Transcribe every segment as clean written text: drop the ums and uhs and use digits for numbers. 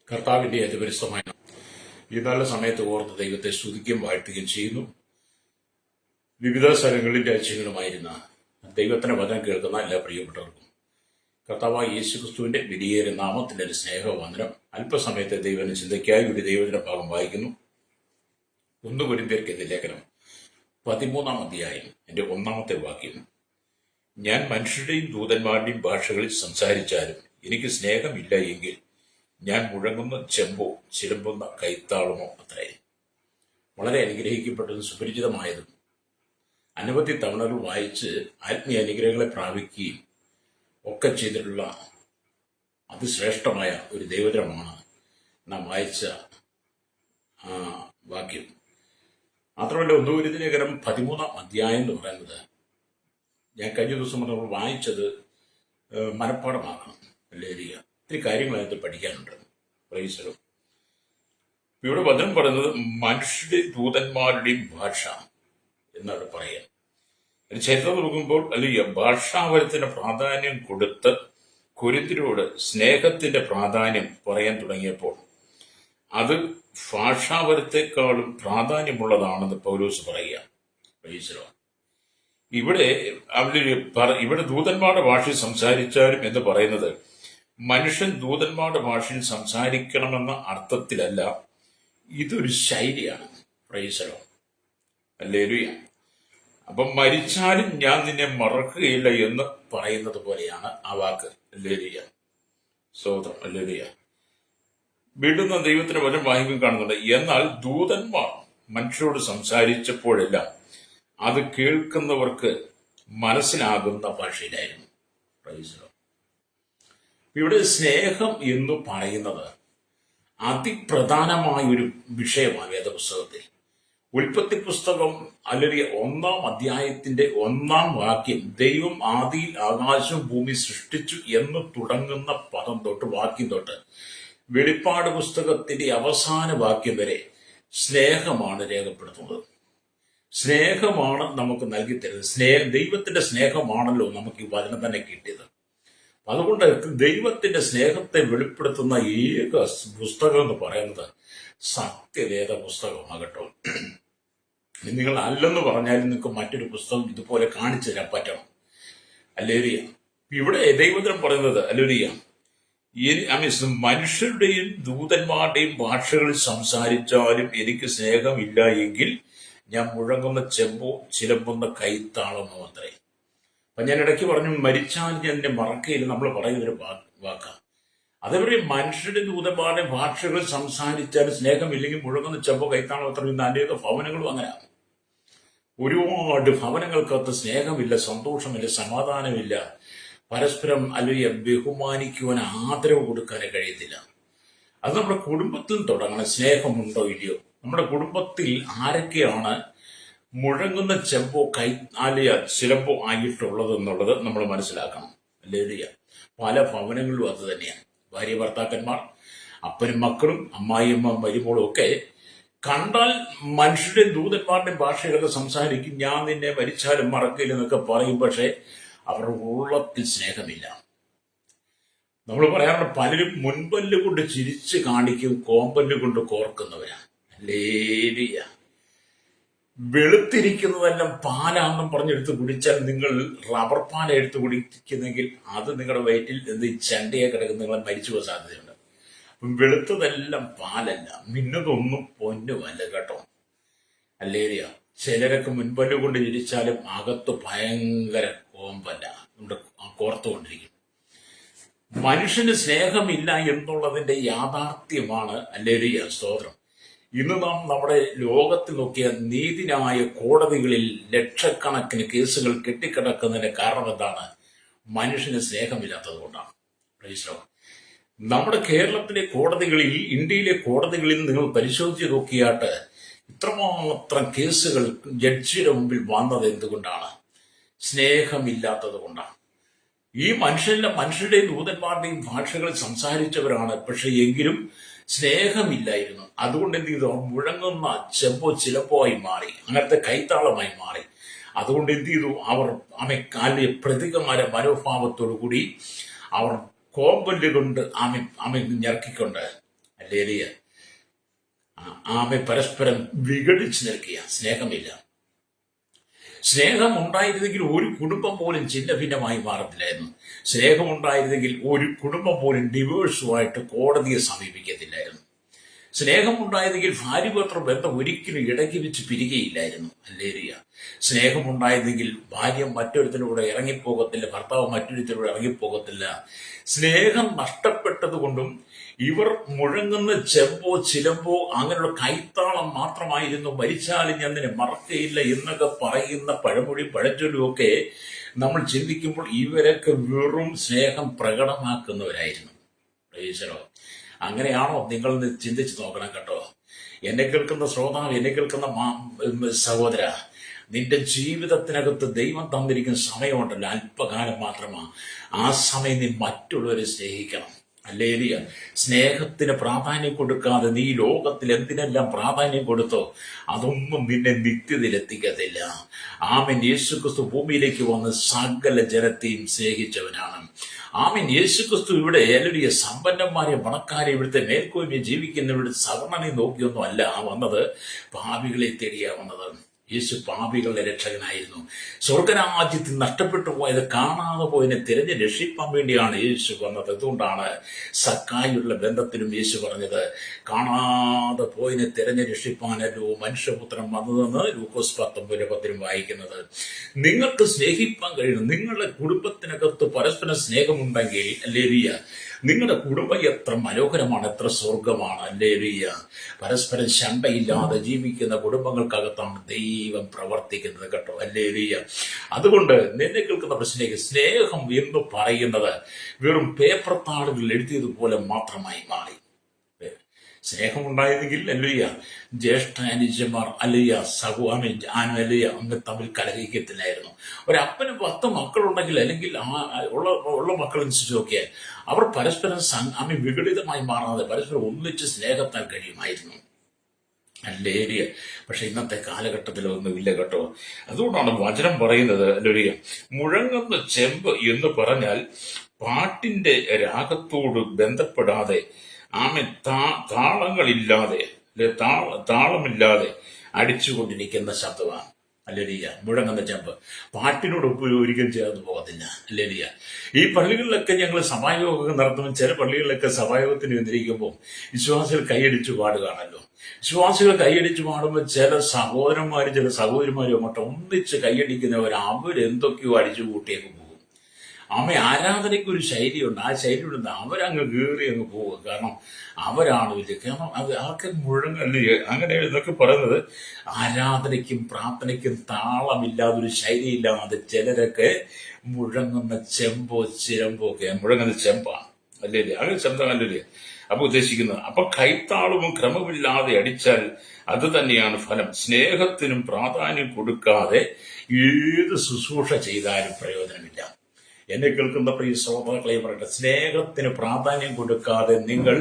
കർത്താവിന്റെ അതിപരിശുദ്ധമായ ഈ നല്ല സമയത്ത് ഓർത്ത് ദൈവത്തെ സ്തുതിക്കുകയും വാഴ്ത്തുകയും ചെയ്യുന്നു. വിവിധ സ്ഥലങ്ങളിൽ രാജ്യങ്ങളുമായിരുന്ന ദൈവത്തിന്റെ വചനം കേൾക്കുന്ന എല്ലാ പ്രിയപ്പെട്ടവർക്കും കർത്താവായ യേശുക്രിസ്തുവിന്റെ വിലയേറിയ നാമത്തിന്റെ ഒരു സ്നേഹവന്ദനം. അല്പസമയത്തെ ദൈവത്തിന്റെ ചിന്തയ്ക്കായി ഒരു ദൈവത്തിന്റെ ഭാഗം വായിക്കുന്നു. 1 കൊരിന്ത്യർക്കെതിരെ ലേഖനം 13-ാം അധ്യായം എന്റെ 1-ാമത്തെ വാക്യം. ഞാൻ മനുഷ്യരുടെയും ദൂതന്മാരുടെയും ഭാഷകളിൽ സംസാരിച്ചാലും എനിക്ക് സ്നേഹമില്ല എങ്കിൽ ഞാൻ മുഴങ്ങുന്ന ചെമ്പോ ചിലമ്പുന്ന കൈത്താളമോ അത്രേ. വളരെ അനുഗ്രഹിക്കപ്പെട്ടതും സുപരിചിതമായതും അനവധി തവണകൾ വായിച്ച് ആത്മീയ അനുഗ്രഹങ്ങളെ പ്രാപിക്കുകയും ഒക്കെ ചെയ്തിട്ടുള്ള അതിശ്രേഷ്ഠമായ ഒരു ദൈവചനമാണ് നാം വായിച്ച വാക്യം. മാത്രമല്ല 1 കൊരിന്ത്യർ ലേഖനം 13-ാം അധ്യായം എന്ന് പറയുന്നത് ഞാൻ കഴിഞ്ഞ ദിവസം നമ്മൾ വായിച്ചത് മനഃപ്പാഠമാക്കണം. ഹല്ലേലൂയ. ഒത്തിരി കാര്യങ്ങൾ അതിനകത്ത് പഠിക്കാനുണ്ട്. പ്രൈസ്. ഇവിടെ വചനം പറയുന്നത് മനുഷ്യരുടെ ദൂതന്മാരുടെയും ഭാഷ എന്നാണ് പറയാൻ. ചരിത്രം നോക്കുമ്പോൾ അല്ലെങ്കിൽ ഭാഷാപരത്തിന് പ്രാധാന്യം കൊടുത്ത് കൊരിന്ത്യരോട് സ്നേഹത്തിന്റെ പ്രാധാന്യം പറയാൻ തുടങ്ങിയപ്പോൾ അത് ഭാഷാപരത്തെക്കാളും പ്രാധാന്യമുള്ളതാണെന്ന് പൗലോസ് പറയുക. പ്രൈസ്. ഇവിടെ ദൂതന്മാരുടെ ഭാഷയിൽ സംസാരിച്ചാലും എന്ന് പറയുന്നത് മനുഷ്യൻ ദൂതന്മാരുടെ ഭാഷയിൽ സംസാരിക്കണമെന്ന അർത്ഥത്തിലല്ല. ഇതൊരു ശൈലിയാണ്. പ്രൈസ്. ഹല്ലേലൂയ. അപ്പം മരിച്ചാലും ഞാൻ നിന്നെ മറക്കുകയില്ല എന്ന് പറയുന്നത് പോലെയാണ് ആ വാക്ക്. ഹല്ലേലൂയ. സ്തോത്രം. ഹല്ലേലൂയ. വീണ്ടും ദൈവത്തിന്റെ വചനം വായിക്കും കാണുന്നുണ്ട്. എന്നാൽ ദൂതന്മാർ മനുഷ്യരോട് സംസാരിച്ചപ്പോഴെല്ലാം അത് കേൾക്കുന്നവർക്ക് മനസ്സിലാകുന്ന ഭാഷയിലായിരുന്നു. പ്രൈസ്. ഇവിടെ സ്നേഹം എന്ന് പറയുന്നത് അതിപ്രധാനമായൊരു വിഷയമാണ് വേദപുസ്തകത്തിൽ. ഉൽപ്പത്തി പുസ്തകം അല്ലെങ്കിൽ 1-ാം അധ്യായത്തിന്റെ 1-ാം വാക്യം, ദൈവം ആദിയിൽ ആകാശവും ഭൂമി സൃഷ്ടിച്ചു എന്ന് തുടങ്ങുന്ന വാക്യം തൊട്ട് വെളിപ്പാട് പുസ്തകത്തിന്റെ അവസാന വാക്യം വരെ സ്നേഹമാണ് രേഖപ്പെടുത്തുന്നത്. സ്നേഹമാണ് നമുക്ക് നൽകി തരുന്നത്. ദൈവത്തിന്റെ സ്നേഹമാണല്ലോ നമുക്ക് ഈ വചനം തന്നെ കിട്ടിയത്. അതുകൊണ്ട് ദൈവത്തിന്റെ സ്നേഹത്തെ വെളിപ്പെടുത്തുന്ന ഏക പുസ്തകം എന്ന് പറയുന്നത് സത്യവേദ പുസ്തകമാകട്ടോ. നിങ്ങൾ അല്ലെന്ന് പറഞ്ഞാലും നിങ്ങൾക്ക് മറ്റൊരു പുസ്തകം ഇതുപോലെ കാണിച്ചു തരാൻ പറ്റണം. ഹല്ലേലൂയ. ഇവിടെ ദൈവത്തിനും പറയുന്നത് ഹല്ലേലൂയ, മനുഷ്യരുടെയും ദൂതന്മാരുടെയും ഭാഷകളിൽ സംസാരിച്ചാലും എനിക്ക് സ്നേഹമില്ല എങ്കിൽ ഞാൻ മുഴങ്ങുന്ന ചെമ്പോ ചിലമ്പുന്ന കൈത്താളമോ അത്രേ. അപ്പൊ ഞാൻ ഇടയ്ക്ക് പറഞ്ഞു മരിച്ചാൽ ഞാൻ എന്നെ മറക്കയില്ല നമ്മൾ പറയുന്നൊരു വാക്കാണ്. അതേപോലെ മനുഷ്യരുടെ ദൂതന്മാരുടെ ഭാഷകൾ സംസാരിച്ചാൽ സ്നേഹമില്ലെങ്കിൽ മുഴങ്ങുന്ന ചെമ്പോ കൈത്താളോ അത്ര. ഇന്ന് അനേക ഭവനങ്ങളും അങ്ങനെയാണ്. ഒരുപാട് ഭവനങ്ങൾക്കകത്ത് സ്നേഹമില്ല, സന്തോഷമില്ല, സമാധാനമില്ല, പരസ്പരം അല്ലെങ്കിൽ ബഹുമാനിക്കുവാൻ ആദരവ് കൊടുക്കാനേ കഴിയത്തില്ല. അത് നമ്മുടെ കുടുംബത്തിൽ തുടങ്ങണം. സ്നേഹമുണ്ടോ ഇല്ലയോ? നമ്മുടെ കുടുംബത്തിൽ ആരൊക്കെയാണ് മുഴങ്ങുന്ന ചെമ്പോ ചിലമ്പോ ആയിട്ടുള്ളത് എന്നുള്ളത് നമ്മൾ മനസ്സിലാക്കണം. ഹല്ലേലൂയ. പല ഭവനങ്ങളിലും അത് തന്നെയാണ്. ഭാര്യ ഭർത്താക്കന്മാർ, അപ്പനും മക്കളും, അമ്മായിയമ്മ മരുമോളും ഒക്കെ കണ്ടാൽ മനുഷ്യരുടെ ദൂതന്മാരുടെ ഭാഷകളൊക്കെ സംസാരിക്കും. ഞാൻ നിന്നെ മരിച്ചാലും മറക്കില്ല എന്നൊക്കെ പറയും. പക്ഷെ അവരുടെ ഉള്ളത്തിൽ സ്നേഹമില്ല. നമ്മൾ പറയാറുണ്ട് പലരും മുൻപല്ല് കൊണ്ട് ചിരിച്ച് കാണിക്കും, കോമ്പല്ല് കൊണ്ട് കോർക്കുന്നവരാണ്. ഹല്ലേലൂയ. വെളുത്തിരിക്കുന്നതെല്ലാം പാലാണെന്നും പറഞ്ഞെടുത്ത് കുടിച്ചാൽ നിങ്ങൾ റബ്ബർ പാൽ എടുത്ത് കുടിക്കുന്നെങ്കിൽ അത് നിങ്ങളുടെ വയറ്റിൽ ചണ്ടയെ കിടക്കുന്ന നിങ്ങളെ മരിച്ചു പോകാൻ സാധ്യതയുണ്ട്. അപ്പം വെളുത്തതെല്ലാം പാലല്ല, മിന്നതൊന്നും പൊന്നുമല്ല കേട്ടോ. ഹല്ലേലൂയ. ചിലരൊക്കെ മുൻപല്ല് കൊണ്ട് ചിരിച്ചാലും അകത്ത് ഭയങ്കര കോമ്പല്ല, നമ്മുടെ കോർത്തുകൊണ്ടിരിക്കും. മനുഷ്യന് സ്നേഹമില്ല എന്നുള്ളതിന്റെ യാഥാർത്ഥ്യമാണ്. ഹല്ലേലൂയ. സ്തോത്രം. ഇന്ന് നാം നമ്മുടെ ലോകത്തിൽ നോക്കിയ നീതിന്യായ കോടതികളിൽ ലക്ഷക്കണക്കിന് കേസുകൾ കെട്ടിക്കിടക്കുന്നതിന് കാരണം എന്താണ്? മനുഷ്യന് സ്നേഹമില്ലാത്തത് കൊണ്ടാണ്. നമ്മുടെ കേരളത്തിലെ കോടതികളിൽ, ഇന്ത്യയിലെ കോടതികളിൽ നിങ്ങൾ പരിശോധിച്ച് നോക്കിയാട്ട് ഇത്രമാത്രം കേസുകൾ ജഡ്ജിയുടെ മുമ്പിൽ വന്നത് എന്തുകൊണ്ടാണ്? സ്നേഹമില്ലാത്തത് കൊണ്ടാണ്. ഈ മനുഷ്യരുടെയും ദൂതന്മാരുടെയും ഭാഷകൾ സംസാരിച്ചവരാണ്. പക്ഷെ എങ്കിലും സ്നേഹമില്ലായിരുന്നു. അതുകൊണ്ട് എന്ത് ചെയ്തു? മുഴങ്ങുന്ന ചെമ്പോ ചിലപ്പോ ആയി മാറി, അങ്ങനത്തെ കൈത്താളമായി മാറി. അതുകൊണ്ട് എന്ത് ചെയ്തു? അവർ പ്രതികമായ മനോഭാവത്തോടു കൂടി അവർ കോമ്പല്ല് കൊണ്ട് ആമി ഞെറക്കിക്കൊണ്ട് അല്ലേലിയ. ആമെ പരസ്പരം വിഘടിച്ചു നിൽക്കുക, സ്നേഹമില്ല. സ്നേഹം ഉണ്ടായിരുന്നെങ്കിൽ ഒരു കുടുംബം പോലും ചിന്ന ഭിന്നമായി മാറത്തില്ലായിരുന്നു. സ്നേഹമുണ്ടായിരുന്നെങ്കിൽ ഒരു കുടുംബം പോലും ഡിവോഴ്സുമായിട്ട് കോടതിയെ സമീപിക്കത്തില്ലായിരുന്നു. സ്നേഹമുണ്ടായിരുന്നെങ്കിൽ ഭാര്യപത്ര ബന്ധം ഒരിക്കലും ഇടയ്ക്ക് വെച്ച് പിരികയില്ലായിരുന്നു. അല്ലേരിയ. സ്നേഹമുണ്ടായിരുന്നെങ്കിൽ ഭാര്യ മറ്റൊരുത്തിലൂടെ ഇറങ്ങിപ്പോകത്തില്ല, ഭർത്താവ് മറ്റൊരുത്തിലൂടെ ഇറങ്ങിപ്പോകത്തില്ല. സ്നേഹം നഷ്ടപ്പെട്ടതുകൊണ്ടും ഇവർ മുഴങ്ങുന്ന ചെമ്പോ ചിലമ്പോ അങ്ങനെയുള്ള കൈത്താളം മാത്രമായിരുന്നു. മരിച്ചാലും ഞാൻ നിന്നെ മറക്കയില്ല എന്നൊക്കെ പറയുന്ന പഴമൊഴി പഴഞ്ചൊല്ലും ഒക്കെ നമ്മൾ ചിന്തിക്കുമ്പോൾ ഇവരൊക്കെ വെറും സ്നേഹം പ്രകടമാക്കുന്നവരായിരുന്നു. ഈശ്വരോ, അങ്ങനെയാണോ? നിങ്ങൾ ചിന്തിച്ച് നോക്കണം കേട്ടോ. എന്നെ കേൾക്കുന്ന ശ്രോതാവ്, എന്നെ കേൾക്കുന്ന സഹോദര, നിന്റെ ജീവിതത്തിനകത്ത് ദൈവം തന്നിരിക്കുന്ന സമയമുണ്ടല്ലോ, അല്പകാലം മാത്രമാണ്. ആ സമയം നീ മറ്റുള്ളവരെ സ്നേഹിക്കണം. ഹല്ലേലൂയ. സ്നേഹത്തിന് പ്രാധാന്യം കൊടുക്കാതെ നീ ലോകത്തിൽ എന്തിനെല്ലാം പ്രാധാന്യം കൊടുത്തോ അതൊന്നും നിന്നെ നിത്യതയിലെത്തിക്കത്തില്ല. ആമേൻ. യേശുക്രിസ്തു ഭൂമിയിലേക്ക് വന്ന് സകല ജനത്തെയും സ്നേഹിച്ചവനാണ്. ആമേൻ. യേശുക്രിസ്തു ഇവിടെ ഹല്ലേലൂയ സമ്പന്നന്മാരെ പണക്കാരെ ഇവിടുത്തെ മേൽക്കോയ്മയെ ജീവിക്കുന്നവരുടെ സവർണനെ നോക്കിയൊന്നും അല്ല വന്നത്, പാപികളെ തേടിയാ വന്നത്. യേശു പാപികളുടെ രക്ഷകനായിരുന്നു. സ്വർഗരാജ്യത്തിൽ നഷ്ടപ്പെട്ടു പോയത്, കാണാതെ പോയതിനെ തിരഞ്ഞ് രക്ഷിപ്പാൻ വേണ്ടിയാണ് യേശു വന്നത്. അതുകൊണ്ടാണ് സക്കായിയുള്ള ബന്ധത്തിലും യേശു പറഞ്ഞത്, കാണാതെ പോയതിനെ തിരഞ്ഞ് രക്ഷിപ്പാനല്ലോ മനുഷ്യപുത്രൻ വന്നതെന്ന് ലൂക്കോസ് 19:10 വായിക്കുന്നത്. നിങ്ങൾക്ക് സ്നേഹിപ്പാൻ കഴിയണം. നിങ്ങളുടെ കുടുംബത്തിനകത്ത് പരസ്പരം സ്നേഹമുണ്ടെങ്കിൽ ഹല്ലേലൂയ, നിങ്ങളുടെ കുടുംബം എത്ര മനോഹരമാണ്, എത്ര സ്വർഗമാണ്. ഹല്ലേലൂയ. പരസ്പരം ശണ്ടയില്ലാതെ ജീവിക്കുന്ന കുടുംബങ്ങൾക്കകത്താണ് ദൈവം പ്രവർത്തിക്കുന്നത് കേട്ടോ. ഹല്ലേലൂയ. അതുകൊണ്ട് നിന്നെ കേൾക്കുന്ന പ്രശ്നേക്ക് സ്നേഹം എന്ന് പറയുന്നത് വെറും പേപ്പർ താളുകളിൽ എഴുതിയതുപോലെ മാത്രമായി മാറി. സ്നേഹമുണ്ടായിരുന്നെങ്കിൽ ഹല്ലേലൂയ ജ്യേഷ്ഠാനുജന്മാർ ഹല്ലേലൂയ സഹോദരൻ ഹല്ലേലൂയ അന്ന് തമ്മിൽ കലഹിക്കത്തില്ലായിരുന്നു. ഒരപ്പന് 10 മക്കളുണ്ടെങ്കിൽ അല്ലെങ്കിൽ ഉള്ള മക്കളനുസരിച്ച് നോക്കിയാൽ അവർ പരസ്പരം വിഘടിതമായി മാറാതെ പരസ്പരം ഒന്നിച്ച് സ്നേഹത്താൽ കഴിയുമായിരുന്നു. ഹല്ലേലൂയ. പക്ഷെ ഇന്നത്തെ കാലഘട്ടത്തിൽ ഒന്നുമില്ല കേട്ടോ. അതുകൊണ്ടാണ് വചനം പറയുന്നത് ഹല്ലേലൂയ, മുഴങ്ങുന്ന ചെമ്പ് എന്ന് പറഞ്ഞാൽ പാട്ടിന്റെ രാഗത്തോട് ബന്ധപ്പെടാതെ താളങ്ങളില്ലാതെ താളമില്ലാതെ അടിച്ചുകൊണ്ടിരിക്കുന്ന ശബ്ദമാണ്. ഹല്ലേലൂയ. മുഴങ്ങുന്ന ചെമ്പ് പാട്ടിനോട് ഒരിക്കലും ചേർന്ന് പോകത്തില്ല. ഹല്ലേലൂയ. ഈ പള്ളികളിലൊക്കെ ഞങ്ങൾ സഭായോഗം നടത്തുമ്പോൾ ചില പള്ളികളിലൊക്കെ സഭായോഗത്തിന് വന്നിരിക്കുമ്പോൾ വിശ്വാസികൾ കൈയടിച്ചു പാടുകയാണല്ലോ. വിശ്വാസികൾ കൈയടിച്ചു പാടുമ്പോൾ ചില സഹോദരന്മാരും ചില സഹോദരിമാരും അങ്ങോട്ട് ഒന്നിച്ച് കൈയടിക്കുന്നവർ അവരെന്തൊക്കെയോ അടിച്ചു കൂട്ടിയൊക്കെ പോകും. ആരാധനയ്ക്ക് ഒരു ശൈലിയുണ്ട്. ആ ശൈലിയുണ്ട്, അവരങ്ങ് കീറി അങ്ങ് പോവുക. കാരണം അവരാണ് വലിയ, കാരണം അത് അവർക്ക് മുഴങ്ങല്ലേ അങ്ങനെ എന്നൊക്കെ പറയുന്നത്. ആരാധനയ്ക്കും പ്രാർത്ഥനയ്ക്കും താളമില്ലാതൊരു ശൈലിയില്ലാതെ ചിലരൊക്കെ മുഴങ്ങുന്ന ചെമ്പോ ചിലമ്പോ ഒക്കെ, മുഴങ്ങുന്ന ചെമ്പാണ് അല്ലേ, അങ്ങനെ ശബ്ദം അല്ലേ അപ്പൊ ഉദ്ദേശിക്കുന്നത്. അപ്പൊ കൈത്താളവും ക്രമമില്ലാതെ അടിച്ചാൽ അത് തന്നെയാണ് ഫലം. സ്നേഹത്തിനും പ്രാധാന്യം കൊടുക്കാതെ ഏത് ശുശ്രൂഷ ചെയ്താലും പ്രയോജനമില്ല. എന്നെ കേൾക്കുന്ന പ്രിയ സഹോദരങ്ങളെ പറയട്ടെ, സ്നേഹത്തിന് പ്രാധാന്യം കൊടുക്കാതെ നിങ്ങൾ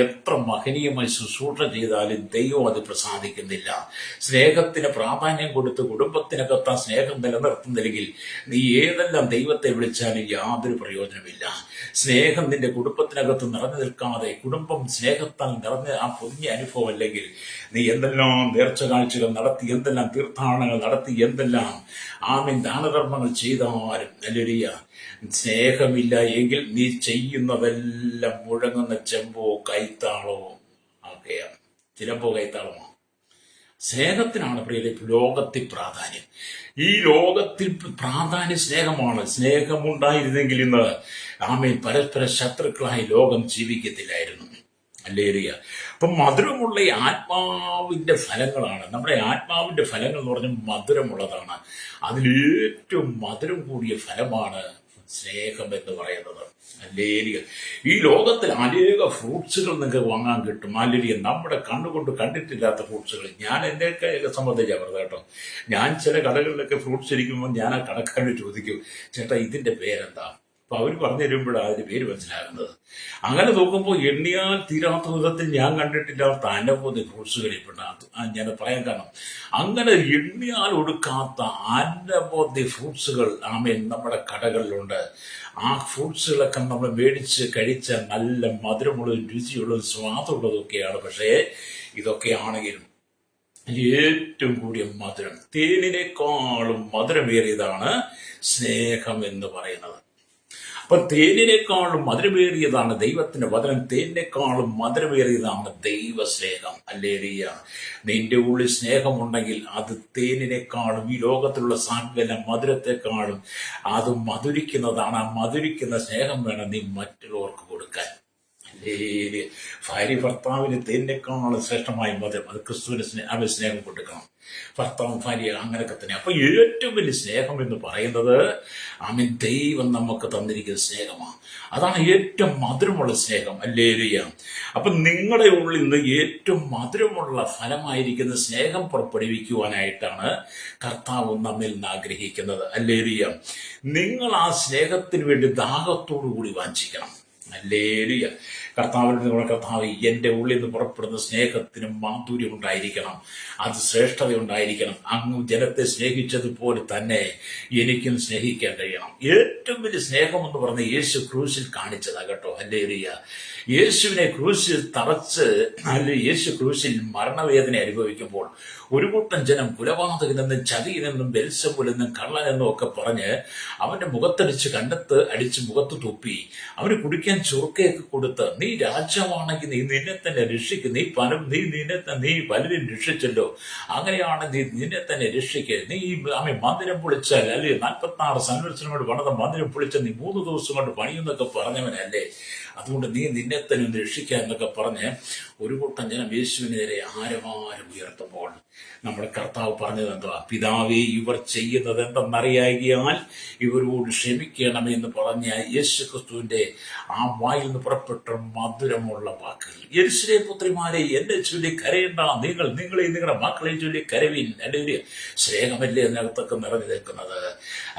എത്ര മഹനീയമായി ശുശ്രൂഷ ചെയ്താലും ദൈവം അത് പ്രസാദിക്കുന്നില്ല. സ്നേഹത്തിന് പ്രാധാന്യം കൊടുത്ത് കുടുംബത്തിനകത്ത് സ്നേഹം നിലനിർത്തുന്നില്ലെങ്കിൽ നീ ഏതെല്ലാം ദൈവത്തെ വിളിച്ചാലും യാതൊരു പ്രയോജനമില്ല. സ്നേഹം നിന്റെ കുടുംബത്തിനകത്ത് നിറഞ്ഞു നിൽക്കാതെ, കുടുംബം സ്നേഹത്താൽ നിറഞ്ഞ ആ പുണ്യ അനുഭവം അല്ലെങ്കിൽ നീ എന്തെല്ലാം നേർച്ച കാഴ്ചകൾ നടത്തി, എന്തെല്ലാം തീർത്ഥാടനങ്ങൾ നടത്തി, എന്തെല്ലാം ദാനധർമ്മങ്ങൾ ചെയ്താലും ഹല്ലേലൂയ സ്നേഹമില്ല എങ്കിൽ നീ ചെയ്യുന്നതെല്ലാം മുഴങ്ങുന്ന ചെമ്പോ കൈത്താളോ ഒക്കെയാണ്. ചിലമ്പോ കൈത്താളമോ. സ്നേഹത്തിനാണ് പ്രിയരെ ലോകത്തിൽ പ്രാധാന്യം. ഈ ലോകത്തിൽ പ്രാധാന്യം സ്നേഹമാണ്. സ്നേഹമുണ്ടായിരുന്നെങ്കിൽ ഇന്ന് പരസ്പര ശത്രുക്കളായി ലോകം ജീവിക്കത്തില്ലായിരുന്നു. ഹല്ലേലൂയ. അപ്പൊ മധുരമുള്ള ഈ ആത്മാവിന്റെ ഫലങ്ങളാണ്. നമ്മുടെ ആത്മാവിന്റെ ഫലങ്ങൾ എന്ന് പറഞ്ഞാൽ മധുരമുള്ളതാണ്. അതിലേറ്റവും മധുരം കൂടിയ ഫലമാണ് സ്നേഹം എന്ന് പറയുന്നത്. ഹല്ലേലൂയ. ഈ ലോകത്തിൽ അനേക ഫ്രൂട്ട്സുകൾ നിങ്ങൾക്ക് വാങ്ങാൻ കിട്ടും. ഹല്ലേലൂയ. നമ്മുടെ കണ്ണുകൊണ്ട് കണ്ടിട്ടില്ലാത്ത ഫ്രൂട്ട്സുകൾ. ഞാൻ എന്നെയൊക്കെ സംബന്ധിച്ചാണ് പറഞ്ഞത് കേട്ടോ. ഞാൻ ചില കടകളിലൊക്കെ ഫ്രൂട്ട്സ് ഇരിക്കുമ്പോൾ ഞാൻ ആ കടക്കാരോട് ചോദിക്കും, ചേട്ടാ ഇതിന്റെ പേരെന്താ? അപ്പൊ അവർ പറഞ്ഞു തരുമ്പോഴാണ് അതിന്റെ പേര് മനസ്സിലാകുന്നത്. അങ്ങനെ നോക്കുമ്പോൾ എണ്ണിയാൽ തീരാത്ത വിധത്തിൽ ഞാൻ കണ്ടിട്ടില്ലാത്ത അനവധി ഫ്രൂട്ട്സുകൾ ഇപ്പോൾ ഞാൻ പറയാൻ കാരണം, അങ്ങനെ എണ്ണിയാൽ ഒടുക്കാത്ത അനവധി ഫ്രൂട്ട്സുകൾ നമ്മുടെ കടകളിലുണ്ട്. ആ ഫ്രൂട്ട്സുകളൊക്കെ നമ്മൾ മേടിച്ച് കഴിച്ച നല്ല മധുരമുള്ളതും രുചിയുള്ളതും സ്വാദുള്ളതൊക്കെയാണ്. പക്ഷേ ഇതൊക്കെയാണെങ്കിലും ഏറ്റവും കൂടിയ മധുരം, തേനിനേക്കാളും മധുരമേറിയതാണ് സ്നേഹം എന്ന് പറയുന്നത്. അപ്പൊ തേനിനേക്കാളും മധുരമേറിയതാണ് ദൈവത്തിന്റെ വചനം, തേനിനേക്കാളും മധുരമേറിയതാണ് ദൈവസ്നേഹം. ഹല്ലേലൂയ. നിന്റെ ഉള്ളിൽ സ്നേഹമുണ്ടെങ്കിൽ അത് തേനിനേക്കാളും, ഈ ലോകത്തിലുള്ള സകല മധുരത്തെക്കാളും അത് മധുരിക്കുന്നതാണ്. ആ മധുരിക്കുന്ന സ്നേഹം വേണം നീ മറ്റുള്ളവർക്ക് കൊടുക്കാൻ. ഭാര്യ ഭർത്താവിന് തേനിനേക്കാളും ശ്രേഷ്ഠമായി മധുരം, അത് ക്രിസ്തുവിന് അവന് സ്നേഹം കൊടുക്കണം. ഭർത്താവും ഭാര്യ അങ്ങനെയൊക്കെ തന്നെ. അപ്പൊ ഏറ്റവും വലിയ സ്നേഹം എന്ന് പറയുന്നത് ദൈവം നമുക്ക് തന്നിരിക്കുന്ന സ്നേഹമാണ്. അതാണ് ഏറ്റവും മധുരമുള്ള സ്നേഹം. ഹല്ലേലൂയ. അപ്പൊ നിങ്ങളുടെ ഉള്ളിൽ നിന്ന് ഏറ്റവും മധുരമുള്ള ഫലമായിരിക്കുന്ന സ്നേഹം പുറപ്പെടുവിക്കുവാനായിട്ടാണ് കർത്താവ് നമ്മിൽ നിന്ന് ആഗ്രഹിക്കുന്നത്. ഹല്ലേലൂയ. നിങ്ങൾ ആ സ്നേഹത്തിന് വേണ്ടി ദാഹത്തോടു കൂടി വാഞ്ചിക്കണം. ഹല്ലേലൂയ. കർത്താവിനോട് നമ്മുടെ കർത്താവ്, എൻ്റെ ഉള്ളിൽ നിന്ന് പുറപ്പെടുന്ന സ്നേഹത്തിന് മാധുര്യം ഉണ്ടായിരിക്കണം, അത് ശ്രേഷ്ഠത ഉണ്ടായിരിക്കണം. അങ്ങ് ജനത്തെ സ്നേഹിച്ചതുപോലെ തന്നെ എനിക്കും സ്നേഹിക്കാൻ കഴിയണം. ഏറ്റവും വലിയ സ്നേഹം എന്ന് പറഞ്ഞ യേശു ക്രൂശിൽ കാണിച്ചതാ കേട്ടോ. ഹല്ലേലൂയ. യേശുവിനെ ക്രൂശിൽ തറച്ച്, യേശു ക്രൂശിൽ മരണവേദന അനുഭവിക്കുമ്പോൾ ഒരു കൂട്ടം ജനം കുലപാതകനെന്നും ചതിയനെന്നും ബെൽസബൂലെന്നും കള്ളനെന്നും ഒക്കെ പറഞ്ഞ് അവന്റെ മുഖത്തടിച്ച് കണ്ടത്ത് അടിച്ച് മുഖത്ത് തുപ്പി, അവന് കുടിക്കാൻ ചുറുക്കയൊക്കെ കൊടുത്ത്, നീ രാജാവാണെങ്കിൽ നീ നിന്നെ തന്നെ രക്ഷിക്കും, നീ പലരും രക്ഷിച്ചല്ലോ, അങ്ങനെയാണ് നീ നിന്നെ തന്നെ രക്ഷിക്കുക, നീ മന്ദിരം പൊളിച്ചാൽ അല്ലെ 46 സംവത്സരം കൊണ്ട് പണിത മന്ദിരം പൊളിച്ചാൽ നീ 3 ദിവസം കൊണ്ട് പണിയെന്നൊക്കെ പറഞ്ഞവനല്ലേ, അതുകൊണ്ട് നീ നിന്നെ തന്നെ ഒന്ന് രക്ഷിക്കുക എന്നൊക്കെ പറഞ്ഞ് ഒരു കൂട്ടം ജനം യേശുവിനെതിരെ ആരവാരം ഉയർത്തുമ്പോൾ നമ്മുടെ കർത്താവ് പറഞ്ഞത് എന്തുവാ? പിതാവേ, ഇവർ ചെയ്യുന്നത് എന്തെന്നറിയാകിയാൽ ഇവരോട് ക്ഷമിക്കണമെന്ന് പറഞ്ഞ യേശു ക്രിസ്തുവിന്റെ ആ വായിൽ നിന്ന് പുറപ്പെട്ട മധുരമുള്ള വാക്കുകൾ. യെരൂശലേം പുത്രിമാരെ, എന്നെ ചൊല്ലി കരയണ്ട, നിങ്ങളുടെ മക്കളെ ചൊല്ലി കരവിൻ. അല്ലേലിയ. സ്നേഹമല്ലേ അതിനകത്തൊക്കെ നിറഞ്ഞു നിൽക്കുന്നത്.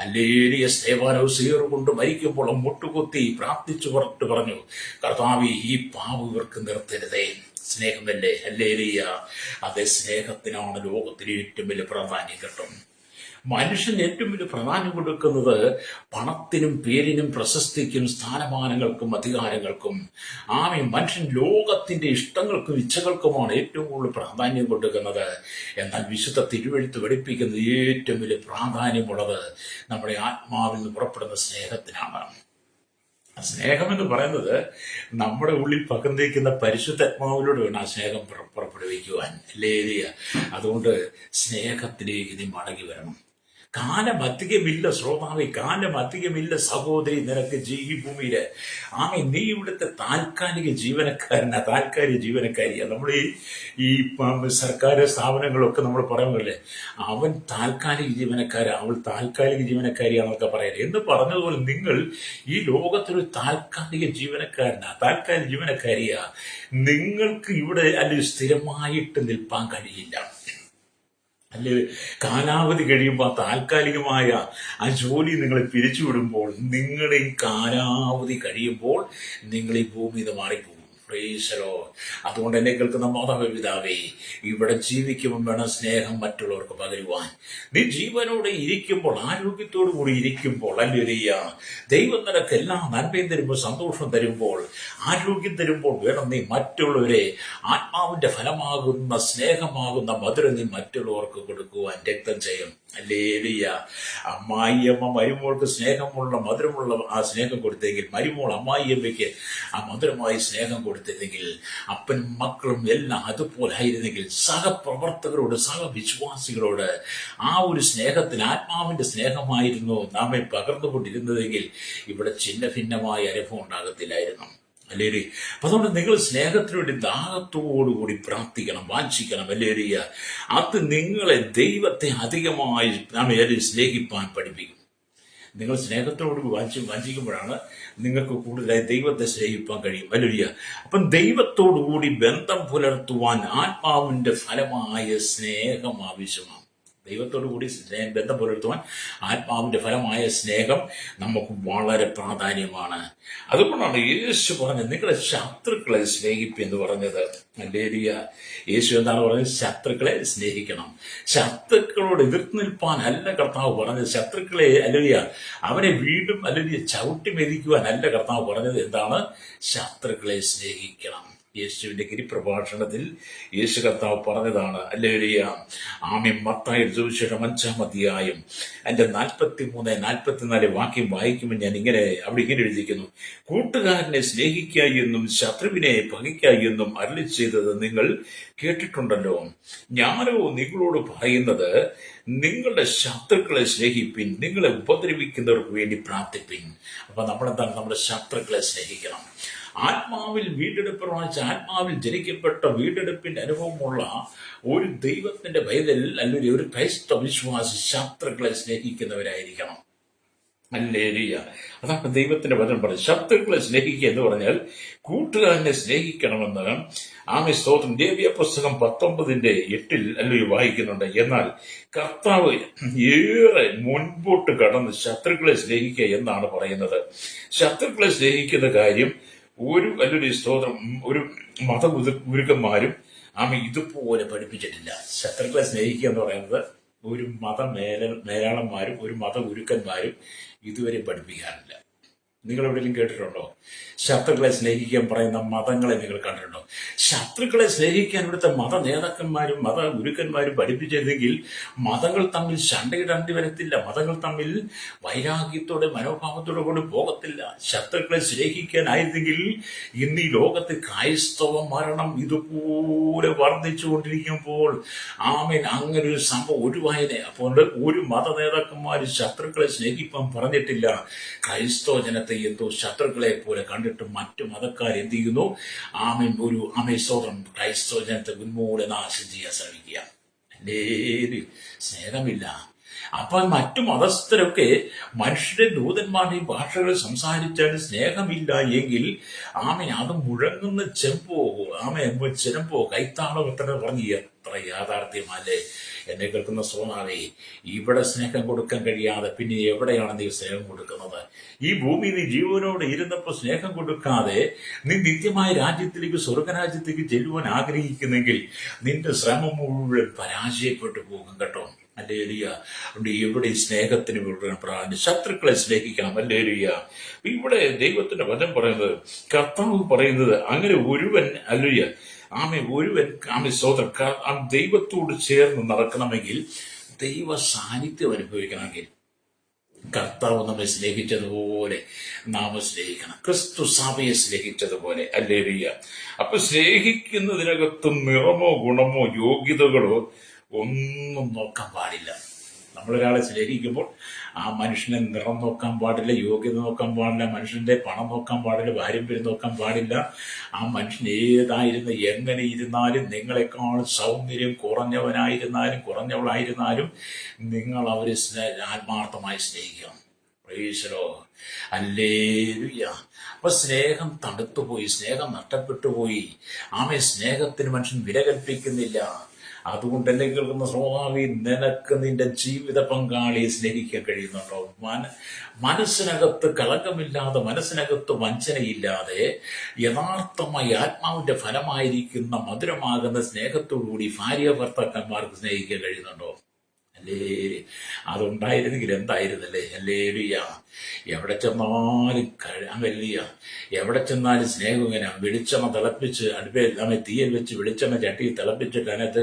അല്ലേലിയ. സ്തേഫാനോസ് കൊണ്ട് മരിക്കുമ്പോൾ മുട്ടുകുത്തി പ്രാർത്ഥിച്ചു പുറത്ത് പറഞ്ഞു, കർത്താവേ, ഈ പാപം ഇവർക്ക് നിർത്തരുതേ. സ്നേഹമല്ലേ? ഹല്ലേലൂയ. അതേ സ്നേഹത്തിനാണ് ലോകത്തിൽ ഏറ്റവും വലിയ പ്രാധാന്യം കേട്ടോ. മനുഷ്യൻ ഏറ്റവും വലിയ പ്രാധാന്യം കൊടുക്കുന്നത് പണത്തിനും പേരിനും പ്രശസ്തിക്കും സ്ഥാനമാനങ്ങൾക്കും അധികാരങ്ങൾക്കും. മനുഷ്യൻ ലോകത്തിന്റെ ഇഷ്ടങ്ങൾക്കും ഇച്ഛകൾക്കുമാണ് ഏറ്റവും കൂടുതൽ പ്രാധാന്യം കൊടുക്കുന്നത്. എന്നാൽ വിശുദ്ധ തിരുവെഴുത്ത് പഠിപ്പിക്കുന്നത് ഏറ്റവും വലിയ പ്രാധാന്യമുള്ളത് നമ്മുടെ ആത്മാവിൽ നിന്ന് പുറപ്പെടുന്ന സ്നേഹത്തിനാണ്. സ്നേഹം എന്ന് പറയുന്നത് നമ്മുടെ ഉള്ളിൽ പകർന്നിരിക്കുന്ന പരിശുദ്ധാത്മാവിലൂടെ വേണം ആ സ്നേഹം പുറപ്പെടുവിക്കുവാൻ. ഹല്ലേലൂയ. അതുകൊണ്ട് സ്നേഹത്തിലേക്ക് നീ മടങ്ങി വരണം. കാലം അധികമില്ല ശ്രോതാവേ, കാലം അധികമില്ല സഹോദരി, നിനക്ക് ഈ ഭൂമിയില് നീ ഇവിടുത്തെ താൽക്കാലിക ജീവനക്കാരിയാണ്. നമ്മൾ ഈ സർക്കാർ സ്ഥാപനങ്ങളൊക്കെ നമ്മൾ പറയുമ്പോഴല്ലേ, അവൻ താൽക്കാലിക ജീവനക്കാരാ, അവൾ താൽക്കാലിക ജീവനക്കാരിയാണെന്നൊക്കെ പറയല്ലേ എന്ന് പറഞ്ഞതുപോലെ നിങ്ങൾ ഈ ലോകത്തൊരു താൽക്കാലിക ജീവനക്കാരിയാ. നിങ്ങൾക്ക് ഇവിടെ അല്ലെങ്കിൽ സ്ഥിരമായിട്ട് നിൽപ്പാൻ കഴിയില്ല. അല്ലെ, കാലാവധി കഴിയുമ്പോൾ താൽക്കാലികമായ ആ ജോലി നിങ്ങളെ പിരിച്ചുവിടുമ്പോൾ, നിങ്ങളുടെ ഈ കാലാവധി കഴിയുമ്പോൾ നിങ്ങൾ ഈ ഭൂമിയിൽ നിന്ന് മാറിപ്പോകും. അതുകൊണ്ട് എന്നെ കേൾക്കുന്ന മാതാപിതാവേ, ഇവിടെ ജീവിക്കുമ്പോൾ വേണം സ്നേഹം മറ്റുള്ളവർക്ക് പകരുവാൻ. നീ ജീവനോടെ ഇരിക്കുമ്പോൾ, ആരോഗ്യത്തോടു കൂടി ഇരിക്കുമ്പോൾ, അല്ലേലൂയ, ദൈവം നിനക്ക് എല്ലാ നന്മയും തരുമ്പോൾ, സന്തോഷം തരുമ്പോൾ, ആരോഗ്യം തരുമ്പോൾ വേണം നീ മറ്റുള്ളവരെ ആത്മാവിന്റെ ഫലമാകുന്ന സ്നേഹമാകുന്ന മധുരം നീ മറ്റുള്ളവർക്ക് കൊടുക്കുവാൻ. രക്തം ചെയ്യും. ഹല്ലേലൂയ. അമ്മായിയമ്മ മരുമോൾക്ക് സ്നേഹമുള്ള മധുരമുള്ള ആ സ്നേഹം കൊടുത്തെങ്കിൽ, മരുമോൾ അമ്മായിയമ്മയ്ക്ക് ആ മധുരമായി സ്നേഹം കൊടുത്തിരുന്നെങ്കിൽ, അപ്പനും മക്കളും എല്ലാം അതുപോലെ ആയിരുന്നെങ്കിൽ, സഹപ്രവർത്തകരോട് സഹവിശ്വാസികളോട് ആ ഒരു സ്നേഹത്തിന്, ആത്മാവിന്റെ സ്നേഹമായിരുന്നു നമ്മെ പകർന്നുകൊണ്ടിരുന്നതെങ്കിൽ ഇവിടെ ചിന്ന ഭിന്നമായ അനുഭവം ഉണ്ടാകത്തില്ലായിരുന്നു. അല്ലേരി. അപ്പൊ അതുകൊണ്ട് നിങ്ങൾ സ്നേഹത്തിനു വേണ്ടി ദാഹത്തോടുകൂടി പ്രാർത്ഥിക്കണം, വാഞ്ചിക്കണം. അല്ലേരിയ. അത് നിങ്ങളെ ദൈവത്തെ അധികമായി സ്നേഹിപ്പാൻ പഠിപ്പിക്കും. നിങ്ങൾ സ്നേഹത്തോട് വാഞ്ചിക്കുമ്പോഴാണ് നിങ്ങൾക്ക് കൂടുതലായി ദൈവത്തെ സ്നേഹിപ്പാൻ കഴിയും. അല്ലേരിയ. അപ്പം ദൈവത്തോടുകൂടി ബന്ധം പുലർത്തുവാൻ ആത്മാവിന്റെ ഫലമായ സ്നേഹം ആവശ്യമാണ്. ദൈവത്തോടു കൂടി ബന്ധം പുലർത്തുവാൻ ആത്മാവിന്റെ ഫലമായ സ്നേഹം നമുക്ക് വളരെ പ്രാധാന്യമാണ്. അതുകൊണ്ടാണ് യേശു പറഞ്ഞത് നിങ്ങളുടെ ശത്രുക്കളെ സ്നേഹിപ്പ് എന്ന് പറഞ്ഞത്. ഹല്ലേലൂയ. യേശു എന്താണ് പറഞ്ഞത്? ശത്രുക്കളെ സ്നേഹിക്കണം. ശത്രുക്കളോട് എതിർത്ത് നിൽപ്പാൻ അല്ല കർത്താവ് പറഞ്ഞത്. ശത്രുക്കളെ ഹല്ലേലൂയ അവനെ വീണ്ടും ഹല്ലേലൂയ ചവിട്ടി മെതിക്കുവാൻ അല്ല കർത്താവ് പറഞ്ഞത്. എന്താണ്? ശത്രുക്കളെ സ്നേഹിക്കണം. യേശുവിന്റെ ഗിരിപ്രഭാഷണത്തിൽ യേശു കർത്താവ് പറഞ്ഞതാണ്. ഹല്ലേലൂയ. ആമേൻ. മത്തായി സുവിശേഷം 5-ാം അധ്യായം അതിന്റെ 43-44 വാക്യം വായിക്കുമ്പോൾ ഞാൻ അവിടെ ഇങ്ങനെ എഴുതിയിരിക്കുന്നു: കൂട്ടുകാരനെ സ്നേഹിക്കുക എന്നും ശത്രുവിനെ പകയ്ക്കുക എന്നും അരുളി ചെയ്തത് നിങ്ങൾ കേട്ടിട്ടുണ്ടല്ലോ. ഞാനോ നിങ്ങളോട് പറയുന്നത്, നിങ്ങളുടെ ശത്രുക്കളെ സ്നേഹിപ്പിൻ, നിങ്ങളെ ഉപദ്രവിക്കുന്നവർക്ക് വേണ്ടി പ്രാർത്ഥിപ്പിൻ. അപ്പൊ നമ്മളെന്താണ്? നമ്മുടെ ശത്രുക്കളെ സ്നേഹിക്കണം. ആത്മാവിൽ വീണ്ടെടുപ്പ് പ്രാപിച്ച, ആത്മാവിൽ ജനിക്കപ്പെട്ട, വീണ്ടെടുപ്പിന്റെ അനുഭവമുള്ള ഒരു ദൈവത്തിന്റെ പൈതൽ അല്ലെങ്കിൽ ഒരു ക്രൈസ്തവ വിശ്വാസി ശത്രുക്കളെ സ്നേഹിക്കുന്നവരായിരിക്കണം. ഹല്ലേലൂയ. അതാണ് ദൈവത്തിന്റെ വചനം പറയുന്നത്. ശത്രുക്കളെ സ്നേഹിക്കുക എന്ന് പറഞ്ഞാൽ കൂട്ടുകാരനെ സ്നേഹിക്കണമെന്ന് ആമേൻ സ്തോത്രം. ലേവ്യ പുസ്തകം 19:8 അല്ലെങ്കിൽ വായിക്കുന്നുണ്ട്. എന്നാൽ കർത്താവ് ഏറെ മുൻപോട്ട് കടന്ന് ശത്രുക്കളെ സ്നേഹിക്കുക എന്നാണ് പറയുന്നത്. ശത്രുക്കളെ സ്നേഹിക്കുന്ന കാര്യം ഒരു സ്തോത്രം ഒരു ഗുരുക്കന്മാരും ഇതുപോലെ പഠിപ്പിച്ചിട്ടില്ല. ശത്രുക്കളെ സ്നേഹിക്കുക എന്ന് പറയുന്നത് ഒരു മേലാളന്മാരും ഒരു ഗുരുക്കന്മാരും ഇതുവരെ പഠിപ്പിക്കാറില്ല. നിങ്ങൾ എവിടെയെങ്കിലും കേട്ടിട്ടുണ്ടോ? ശത്രുക്കളെ സ്നേഹിക്കാൻ പറയുന്ന മതങ്ങളെ നിങ്ങൾ കണ്ടിട്ടുണ്ടോ? ശത്രുക്കളെ സ്നേഹിക്കാൻ ഇവിടുത്തെ മത നേതാക്കന്മാരും ഗുരുക്കന്മാരും പഠിപ്പിച്ചിരുന്നെങ്കിൽ മതങ്ങൾ തമ്മിൽ ശണ്ടയിടേണ്ടി വരത്തില്ല. മതങ്ങൾ തമ്മിൽ വൈരാഗ്യത്തോടെ മനോഭാവത്തോടെ കൂടി പോകത്തില്ല. ശത്രുക്കളെ സ്നേഹിക്കാനായിരുന്നെങ്കിൽ ഇന്ന് ഈ ലോകത്ത് ക്രൈസ്തവ മരണം ഇതുപോലെ വർദ്ധിച്ചുകൊണ്ടിരിക്കുമ്പോൾ ആമേൻ അങ്ങനെ ഒരു സംഭവം ഒഴിവായനെ. അപ്പോൾ ഒരു മത നേതാക്കന്മാര് ശത്രുക്കളെ സ്നേഹിക്കാൻ പറഞ്ഞിട്ടില്ല. ക്രൈസ്തവ ജനത്തെ എന്തോ ശത്രുക്കളെ പോലെ കണ്ടിട്ട് മറ്റു മതക്കാർ എന്ത് ചെയ്യുന്നു? സ്തോത്രം ക്രൈസ്തവ ജനത്തെ ഉന്മൂലം നാശം ചെയ്യാൻ ശ്രമിക്കുക. സ്നേഹമില്ല. അപ്പൊ മറ്റു മതസ്ഥരൊക്കെ മനുഷ്യരുടെ ദൂതന്മാരുടെയും ഭാഷകൾ സംസാരിച്ചാൽ സ്നേഹമില്ല എങ്കിൽ അത് മുഴങ്ങുന്ന ചെമ്പോ കൈത്താളം എത്ര പറഞ്ഞ് എത്ര യാഥാർത്ഥ്യമല്ലേ? എന്നെ കേൾക്കുന്ന സോനാവേ, ഇവിടെ സ്നേഹം കൊടുക്കാൻ കഴിയാതെ പിന്നെ എവിടെയാണ് നീ സ്നേഹം കൊടുക്കുന്നത്? ഈ ഭൂമി നീ ജീവനോട് ഇരുന്നപ്പോൾ സ്നേഹം കൊടുക്കാതെ നീ നിത്യമായ രാജ്യത്തിലേക്ക്, സ്വർഗരാജ്യത്തേക്ക് ചെല്ലുവാൻ ആഗ്രഹിക്കുന്നെങ്കിൽ നിന്റെ ശ്രമം മുഴുവൻ പരാജയപ്പെട്ടു പോകും കേട്ടോ. ഹല്ലേലൂയ. അതുകൊണ്ട് ഇവിടെ സ്നേഹത്തിന് പ്രാധാന്യം. ശത്രുക്കളെ സ്നേഹിക്കണം. ഹല്ലേലൂയ. ഇവിടെ ദൈവത്തിന്റെ വചനം പറയുന്നത്, കർത്താവ് പറയുന്നത്, അങ്ങനെ ഒരുവൻ സ്തോത്രം ദൈവത്തോട് ചേർന്ന് നടക്കണമെങ്കിൽ, ദൈവ സാന്നിധ്യം അനുഭവിക്കണമെങ്കിൽ കർത്താവ് നമ്മെ സ്നേഹിച്ചതുപോലെ നാം സ്നേഹിക്കണം. ക്രിസ്തു സഭയെ സ്നേഹിച്ചതുപോലെ. ഹല്ലേലൂയ. അപ്പൊ സ്നേഹിക്കുന്നതിനകത്ത് നിറമോ ഗുണമോ യോഗ്യതകളോ ഒന്നും നോക്കാൻ പാടില്ല. നമ്മളൊരാളെ സ്നേഹിക്കുമ്പോൾ ആ മനുഷ്യനെ നിറം നോക്കാൻ പാടില്ല, യോഗ്യത നോക്കാൻ പാടില്ല, മനുഷ്യന്റെ പണം നോക്കാൻ പാടില്ല, പാരമ്പര്യം നോക്കാൻ പാടില്ല. ആ മനുഷ്യൻ എങ്ങനെ ഇരുന്നാലും, നിങ്ങളെക്കാൾ സൗന്ദര്യം കുറഞ്ഞവളായിരുന്നാലും നിങ്ങൾ അവരെ ആത്മാർത്ഥമായി സ്നേഹിക്കണം. പ്രൈസലോ. ഹല്ലേലൂയ. അപ്പൊ സ്നേഹം തണുത്തുപോയി, സ്നേഹം നഷ്ടപ്പെട്ടുപോയി. സ്നേഹത്തിന് മനുഷ്യൻ വില കൽപ്പിക്കുന്നില്ല. അതുകൊണ്ട് എന്നെ കേൾക്കുന്ന സ്വാമി, നിനക്ക് നിന്റെ ജീവിത പങ്കാളിയെ സ്നേഹിക്കാൻ കഴിയുന്നുണ്ടോ? മനസ്സിനകത്ത് കളങ്കമില്ലാതെ, മനസ്സിനകത്ത് വഞ്ചനയില്ലാതെ, യഥാർത്ഥമായി ആത്മാവിന്റെ ഫലമായിരിക്കുന്ന മധുരമാകുന്ന സ്നേഹത്തോടുകൂടി ഭാര്യ ഭർത്താക്കന്മാർക്ക് സ്നേഹിക്കാൻ കഴിയുന്നുണ്ടോ? അല്ലേ? അതുണ്ടായിരുന്നെങ്കിൽ എന്തായിരുന്നല്ലേ? ഹല്ലേലൂയ. എവിടെ ചെന്നാലും സ്നേഹം ഇങ്ങനെ വെളിച്ചെണ്ണ തിളപ്പിച്ച് തീയൽ വെച്ച് വെളിച്ചെണ്ണ ചട്ടി തിളപ്പിച്ചിട്ട് അതിനകത്ത്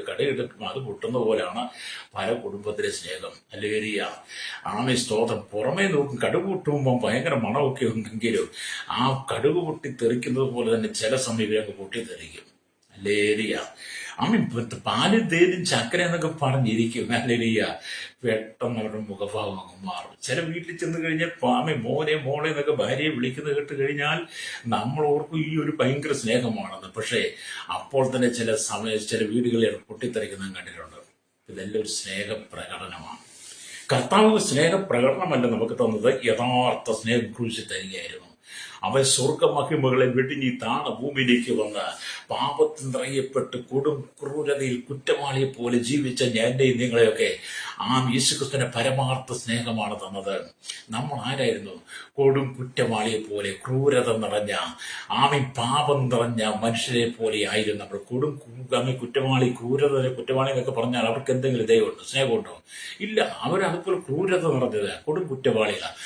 കടുകിട്ട് അത് പൊട്ടുന്ന പോലെയാണ് പല കുടുംബത്തിലെ സ്നേഹം. ഹല്ലേലൂയ. സ്തോത്രം. പുറമേ നോക്കും കടുക് പൊട്ടുമ്പോൾ ഭയങ്കര മണമൊക്കെ ഉണ്ടെങ്കിലും ആ കടുക് പൊട്ടി തെറിക്കുന്നത് പോലെ തന്നെ ചില സമയം ഇവരൊക്കെ പൊട്ടിത്തെറിക്കും. ഹല്ലേലൂയ. പാലും തേനും ചക്കര എന്നൊക്കെ പറഞ്ഞിരിക്കും. ഹല്ലേലൂയ. പെട്ടെന്ന് അവരുടെ മുഖഭാവം അങ്ങ് മാറും. ചില വീട്ടിൽ ചെന്ന് കഴിഞ്ഞാൽ മോനെ മോളെ എന്നൊക്കെ ഭാര്യയെ വിളിക്കുന്നത് കേട്ട് കഴിഞ്ഞാൽ നമ്മൾ ഓർക്കും ഈ ഒരു ഭയങ്കര സ്നേഹമാണെന്ന്. പക്ഷേ അപ്പോൾ തന്നെ ചില വീടുകളിൽ പൊട്ടിത്തെറിക്കുന്നത് കണ്ടിട്ടുണ്ട്. ഇതെല്ലാം ഒരു സ്നേഹപ്രകടനമാണ്. കർത്താവ് സ്നേഹപ്രകടനമല്ല നമുക്ക് തന്നത്, യഥാർത്ഥ സ്നേഹം ക്രൂശിൽ തരികയായിരുന്നു. അവൻ സ്വർഗമഹിമകളെ വെടിഞ്ഞി താണ ഭൂമിയിലേക്ക് വന്ന് പാപത്തിൽ നിറയപ്പെട്ട് കൊടും ക്രൂരതയിൽ കുറ്റവാളിയെ പോലെ ജീവിച്ച എന്റെയും നിങ്ങളെയൊക്കെ യേശുക്രിസ്തുവിന്റെ പരമാർത്ഥ സ്നേഹമാണ് തന്നത്. നമ്മൾ ആരായിരുന്നു? കൊടും കുറ്റവാളിയെ പോലെ ക്രൂരത നിറഞ്ഞ പാപം നിറഞ്ഞ മനുഷ്യരെ പോലെ ആയിരുന്നു നമ്മൾ. കുറ്റവാളി, കുറ്റവാളി എന്നൊക്കെ പറഞ്ഞാൽ അവർക്ക് എന്തെങ്കിലും ദൈവമുണ്ടോ, സ്നേഹമുണ്ടോ? ഇല്ല. അവരതുപോലെ ക്രൂരത നിറഞ്ഞത് കൊടും കുറ്റവാളികളാണ്.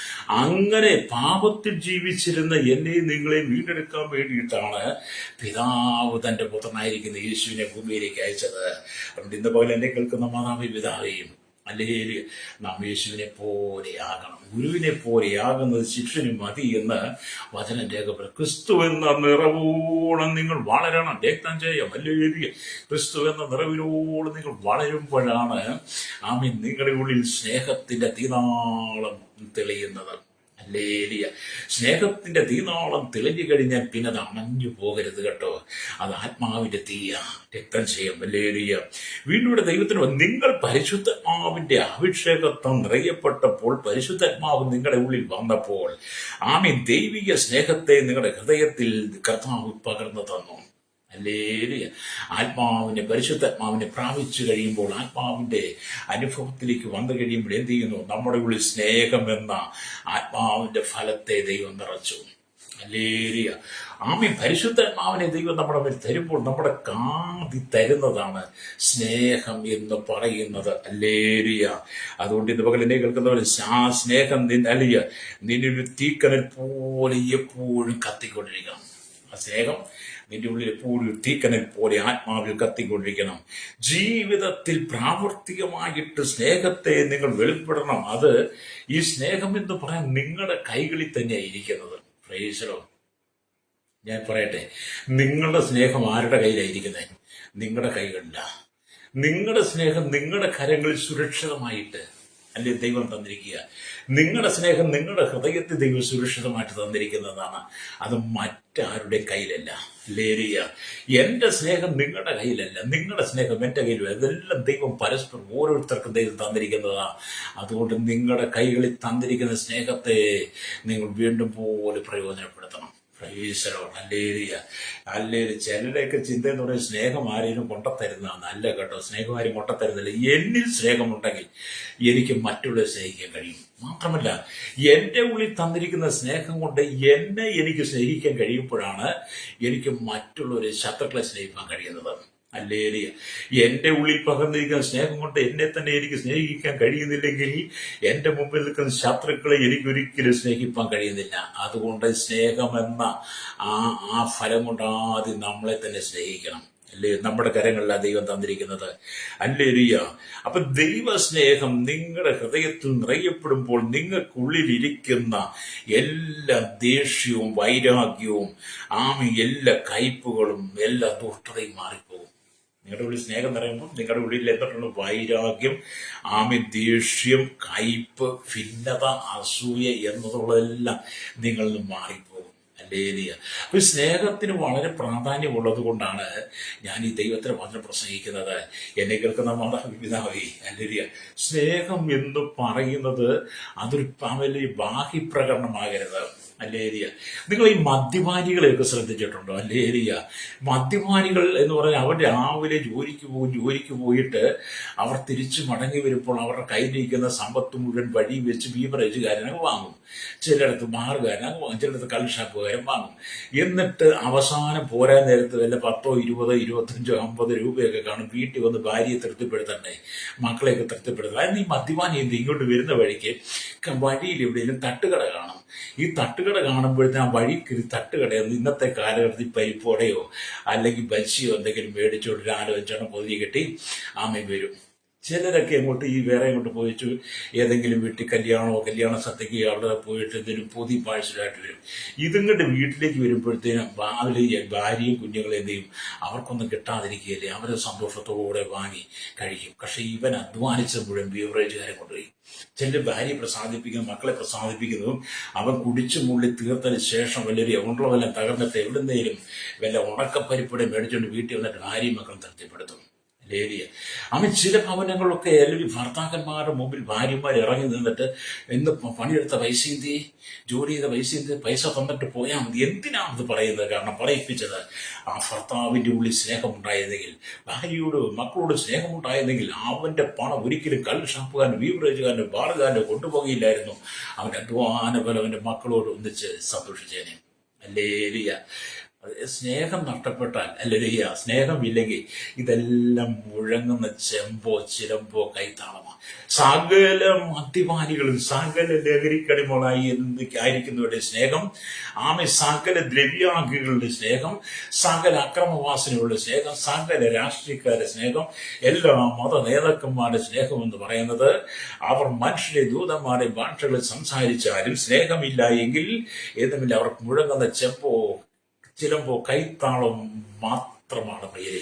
അങ്ങനെ പാപത്തിൽ ജീവിച്ചിരുന്ന എന്നെയും നിങ്ങളെയും വീണ്ടെടുക്കാൻ വേണ്ടിയിട്ടാണ് പിതാവ് തന്റെ പുത്രനായിരിക്കുന്ന യേശുവിനെ ഭൂമിയിലേക്ക് അയച്ചത്. അതുകൊണ്ട് ഇന്ന് പോലെ എന്നെ കേൾക്കുന്ന മാതാവി പിതാവേയും അല്ലെങ്കിൽ നാം യേശുവിനെ പോലെയാകണം. ഗുരുവിനെ പോലെയാകുന്നത് ശിഷ്യന് മതി എന്ന് വചനം രേഖപ്പെടും. ക്രിസ്തു എന്ന നിറവോളം നിങ്ങൾ വളരണം. രക്തം ചെയ്യാം. അല്ലെങ്കിൽ ക്രിസ്തു എന്ന നിറവിനോളം നിങ്ങൾ വളരുമ്പോഴാണ് നിങ്ങളുടെ ഉള്ളിൽ സ്നേഹത്തിന്റെ തീനാളം തെളിയുന്നത്. ഹല്ലേലൂയ. സ്നേഹത്തിന്റെ തീനാളം തെളിഞ്ഞു കഴിഞ്ഞാൽ പിന്നെ അത് അണഞ്ഞു പോകരുത് കേട്ടോ. അത് ആത്മാവിന്റെ തീയ. രക്തം ചെയ്യാം. ഹല്ലേലൂയ. വീണ്ടും ദൈവത്തിന് നിങ്ങൾ പരിശുദ്ധാത്മാവിന്റെ അഭിഷേകത്വം നിറയപ്പെട്ടപ്പോൾ, പരിശുദ്ധാത്മാവ് നിങ്ങളുടെ ഉള്ളിൽ വന്നപ്പോൾ ദൈവിക സ്നേഹത്തെ നിങ്ങളുടെ ഹൃദയത്തിൽ കർത്താവ് പകർന്നു തന്നു. ഹല്ലേലൂയ. പരിശുദ്ധാത്മാവിനെ പ്രാപിച്ചു കഴിയുമ്പോൾ, ആത്മാവിന്റെ അനുഭവത്തിലേക്ക് വന്നു കഴിയുമ്പോൾ എന്ത് ചെയ്യുന്നു? നമ്മുടെ ഉള്ളിൽ സ്നേഹം എന്ന ആത്മാവിന്റെ ഫലത്തെ ദൈവം നിറച്ചു. ഹല്ലേലൂയ. പരിശുദ്ധാത്മാവിനെ ദൈവം നമ്മുടെ മേൽ തരുമ്പോൾ നമ്മുടെ കാതി തരുന്നതാണ് സ്നേഹം എന്ന് പറയുന്നത്. ഹല്ലേലൂയ. അതുകൊണ്ട് ഇന്ന് പകൽ എന്നെ കേൾക്കുന്നവർ സ്നേഹം നിന്നൊരു തീക്കനൽ പോലെ എപ്പോഴും കത്തിക്കൊണ്ടിരിക്കണം. ആ സ്നേഹം നിന്റെ ഉള്ളിൽ എപ്പോഴും തീക്കനൽ പോലെ ആത്മാവിൽ കത്തിക്കൊണ്ടിരിക്കണം. ജീവിതത്തിൽ പ്രാവർത്തികമായിട്ട് സ്നേഹത്തെ നിങ്ങൾ വെളിപ്പെടണം. അത് ഈ സ്നേഹം എന്ന് പറയാൻ നിങ്ങളുടെ കൈകളിൽ തന്നെയാണ് ഇരിക്കുന്നത്. പ്രൈസലോ. ഞാൻ പറയട്ടെ, നിങ്ങളുടെ സ്നേഹം ആരുടെ കയ്യിലായിരിക്കുന്നത്? നിങ്ങളുടെ കൈകളില്ല. നിങ്ങളുടെ സ്നേഹം നിങ്ങളുടെ കരങ്ങളിൽ സുരക്ഷിതമായിട്ട് അല്ലെ ദൈവം തന്നിരിക്കുക. നിങ്ങളുടെ സ്നേഹം നിങ്ങളുടെ ഹൃദയത്തിൽ ദൈവം സുരക്ഷിതമായിട്ട് തന്നിരിക്കുന്നതാണ്. അത് മറ്റാരുടെ കയ്യിലല്ല. ഹല്ലേലൂയ. എന്റെ സ്നേഹം നിങ്ങളുടെ കയ്യിലല്ല, നിങ്ങളുടെ സ്നേഹം എന്റെ കയ്യിലും. അതെല്ലാം ദൈവം പരസ്പരം ഓരോരുത്തർക്കും ദൈവം തന്നിരിക്കുന്നതാണ്. അതുകൊണ്ട് നിങ്ങളുടെ കൈകളിൽ തന്നിരിക്കുന്ന സ്നേഹത്തെ നിങ്ങൾ വീണ്ടും പോലെ പ്രയോജനപ്പെടുത്തണം. ഹല്ലേലൂയ. ചിലരുടെയൊക്കെ ചിന്ത എന്ന് പറയുന്നത് സ്നേഹം ആരെയും കൊണ്ടത്തരുന്നതാണ്. അല്ല കേട്ടോ, സ്നേഹം ആരും കൊണ്ടത്തരുന്നില്ല. എന്നിൽ സ്നേഹമുണ്ടെങ്കിൽ എനിക്ക് മറ്റുള്ളവരെ സ്നേഹിക്കാൻ കഴിയും. മാത്രമല്ല, എന്റെ ഉള്ളിൽ തന്നിരിക്കുന്ന സ്നേഹം കൊണ്ട് എനിക്ക് സ്നേഹിക്കാൻ കഴിയുമ്പോഴാണ് എനിക്ക് മറ്റുള്ളവരെ, ശത്രുക്കളെ സ്നേഹിക്കാൻ കഴിയുന്നത്. ഹല്ലേലൂയ. എന്റെ ഉള്ളിൽ പകർന്നിരിക്കുന്ന സ്നേഹം കൊണ്ട് എന്നെ തന്നെ എനിക്ക് സ്നേഹിക്കാൻ കഴിയുന്നില്ലെങ്കിൽ എന്റെ മുമ്പിൽ നിൽക്കുന്ന ശത്രുക്കളെ എനിക്ക് ഒരിക്കലും സ്നേഹിക്കാൻ കഴിയുന്നില്ല. അതുകൊണ്ട് സ്നേഹമെന്ന ആ ഫലം കൊണ്ട് ആദ്യം നമ്മളെ തന്നെ സ്നേഹിക്കണം. അല്ലേ? നമ്മുടെ കരങ്ങളിലാണ് ദൈവം തന്നിരിക്കുന്നത്. ഹല്ലേലൂയ. അപ്പൊ ദൈവസ്നേഹം നിങ്ങളുടെ ഹൃദയത്തിൽ നിറയപ്പെടുമ്പോൾ നിങ്ങൾക്കുള്ളിലിരിക്കുന്ന എല്ലാ ദേഷ്യവും വൈരാഗ്യവും എല്ലാ കയ്പുകളും എല്ലാ ദുഷ്ടതയും മാറിപ്പോകും. നിങ്ങളുടെ ഉള്ളിൽ സ്നേഹം നിറയുമ്പോൾ നിങ്ങളുടെ ഉള്ളിൽ എന്തൊക്കെയാണ്? വൈരാഗ്യം, ദേഷ്യം, കയ്പ്, ഭിന്നത, അസൂയ എന്നതുള്ളതെല്ലാം നിങ്ങളിൽ നിന്ന് മാറിപ്പോകും. ഹല്ലേലൂയ. അപ്പൊ സ്നേഹത്തിന് വളരെ പ്രാധാന്യമുള്ളത് കൊണ്ടാണ് ഞാൻ ഈ ദൈവത്തിന് വചനം പ്രസംഗിക്കുന്നത്. എന്നെ കേൾക്കുന്ന മാതാപിതാവേ, ഹല്ലേലൂയ. സ്നേഹം എന്ന് പറയുന്നത് അതൊരു ബാഹ്യപ്രകടനമാകരുത്. ഹല്ലേലൂയ. നിങ്ങൾ ഈ മദ്യപാനികളെയൊക്കെ ശ്രദ്ധിച്ചിട്ടുണ്ടോ? ഹല്ലേലൂയ. മദ്യപാനികൾ എന്ന് പറഞ്ഞാൽ അവർ രാവിലെ ജോലിക്ക് പോയിട്ട് അവർ തിരിച്ചു മടങ്ങി വരുമ്പോൾ അവരുടെ കയ്യിലിരിക്കുന്ന സമ്പത്ത് മുഴുവൻ വഴി വെച്ച് ബീവറേജുകാരനൊക്കെ വാങ്ങും. ചിലയിടത്ത് ബാറുകാരനൊക്കെ വാങ്ങും, ചിലയിടത്ത് കള്ളുഷാപ്പുകാരൻ വാങ്ങും. എന്നിട്ട് അവസാനം പോരാൻ നേരത്ത് വല്ല 10, 20, 25, 50 രൂപയൊക്കെ കാണും. വീട്ടിൽ വന്ന് ഭാര്യയെ തൃപ്തിപ്പെടുത്തണ്ടേ, മക്കളെയൊക്കെ തൃപ്തിപ്പെടുത്തണം. അതിന് ഈ മദ്യപാനി ഇങ്ങോട്ട് വരുന്ന വഴിക്ക് വഴിയിൽ എവിടെയെങ്കിലും തട്ടുകട കാണും. ഈ തട്ടുകട കാണുമ്പോഴത്തെ ആ വഴിക്ക് തട്ടുകട ഇന്നത്തെ കാലഘട്ടത്തിൽ പരിപ്പോടെയോ അല്ലെങ്കിൽ ബജിയോ എന്തെങ്കിലും മേടിച്ചോണ്ട് 4-5 പൊതിഞ്ഞ് കെട്ടി വരും. ചിലരൊക്കെ വേറെ അങ്ങോട്ട് പോയിട്ട് ഏതെങ്കിലും വീട്ടിൽ കല്യാണ സദ്യക്ക് അവിടെ പോയിട്ട് എന്തെങ്കിലും പൊതി പാഴ്സലായിട്ട് വരും. ഇതിങ്ങോട്ട് വീട്ടിലേക്ക് വരുമ്പോഴത്തേനും രാവിലെ ഭാര്യയും കുഞ്ഞുങ്ങളെ എന്ത് ചെയ്യും? അവർക്കൊന്നും കിട്ടാതിരിക്കുകയല്ലേ, അവരെ സന്തോഷത്തോടെ വാങ്ങി കഴിക്കും. പക്ഷെ ഇവൻ അധ്വാനിച്ച മുഴുവൻ ബീവറേജുകാരെ കൊണ്ടുപോയി. ചില ഭാര്യയെ പ്രസാദിപ്പിക്കുന്നതും മക്കളെ പ്രസാദിപ്പിക്കുന്നതും അവൻ കുടിച്ചു മുള്ളി തീർത്തതിന് ശേഷം വലിയൊരു ഉണ്ടവെല്ലാം തകർന്നിട്ട് എവിടുന്നേലും വല്ല ഉണക്കപ്പരിപ്പൂടെ മേടിച്ചുകൊണ്ട് വീട്ടിൽ വന്നിട്ട് ഭാര്യയും മക്കളും തൃപ്തിപ്പെടുത്തും. ഏരിയ അവൻ ചില ഭവനങ്ങളൊക്കെ അല്ലെങ്കിൽ ഭർത്താക്കന്മാരുടെ മുമ്പിൽ ഭാര്യമാർ ഇറങ്ങി നിന്നിട്ട് ഇന്ന് പണിയെടുത്ത പൈസ എന്തി, ജോലി ചെയ്ത പൈസ എന്ത്, പൈസ തന്നിട്ട് പോയാൽ മതി. എന്തിനാണെന്ന് പറയുന്നത്? കാരണം പറയിപ്പിച്ചത് ആ ഭർത്താവിൻ്റെ ഉള്ളിൽ സ്നേഹമുണ്ടായിരുന്നെങ്കിൽ, ഭാര്യയോട് മക്കളോട് സ്നേഹമുണ്ടായിരുന്നെങ്കിൽ അവൻ്റെ പണം ഒരിക്കലും കള്ള് ഷാപ്പുകാരനും ബീവറേജുകാരനും ബാറുകാരനും കൊണ്ടുപോകുകയില്ലായിരുന്നു. അവൻ്റെ അധ്വാന ബലം അവൻ്റെ മക്കളോട് ഒന്നിച്ച് സന്തോഷിച്ചേനെ. ഹല്ലേലൂയ. സ്നേഹം നഷ്ടപ്പെട്ടാൽ, ഹല്ലേലൂയ, സ്നേഹമില്ലെങ്കിൽ ഇതെല്ലാം മുഴങ്ങുന്ന ചെമ്പോ ചിലമ്പോ കൈത്താളമാണ്. സകല മദ്യപാനികളും സകല ലഹരിക്കടിമകളായി ആയിരിക്കുന്നവരുടെ സ്നേഹം, സകല ദ്രവ്യാംഗികളുടെ സ്നേഹം, സകല അക്രമവാസനകളുടെ സ്നേഹം, സകല രാഷ്ട്രീയക്കാരുടെ സ്നേഹം, എല്ലാ മത നേതാക്കന്മാരുടെ സ്നേഹം എന്ന് പറയുന്നത് അവർ മനുഷ്യരെ ദൂതന്മാരെ ഭാഷകളിൽ സംസാരിച്ചാലും സ്നേഹമില്ല എങ്കിൽ ഏതുമില്ല. അവർക്ക് മുഴങ്ങുന്ന ചെമ്പോ ചിലമ്പോ കൈത്താളം മാത്രമാണ് പ്രിയരെ.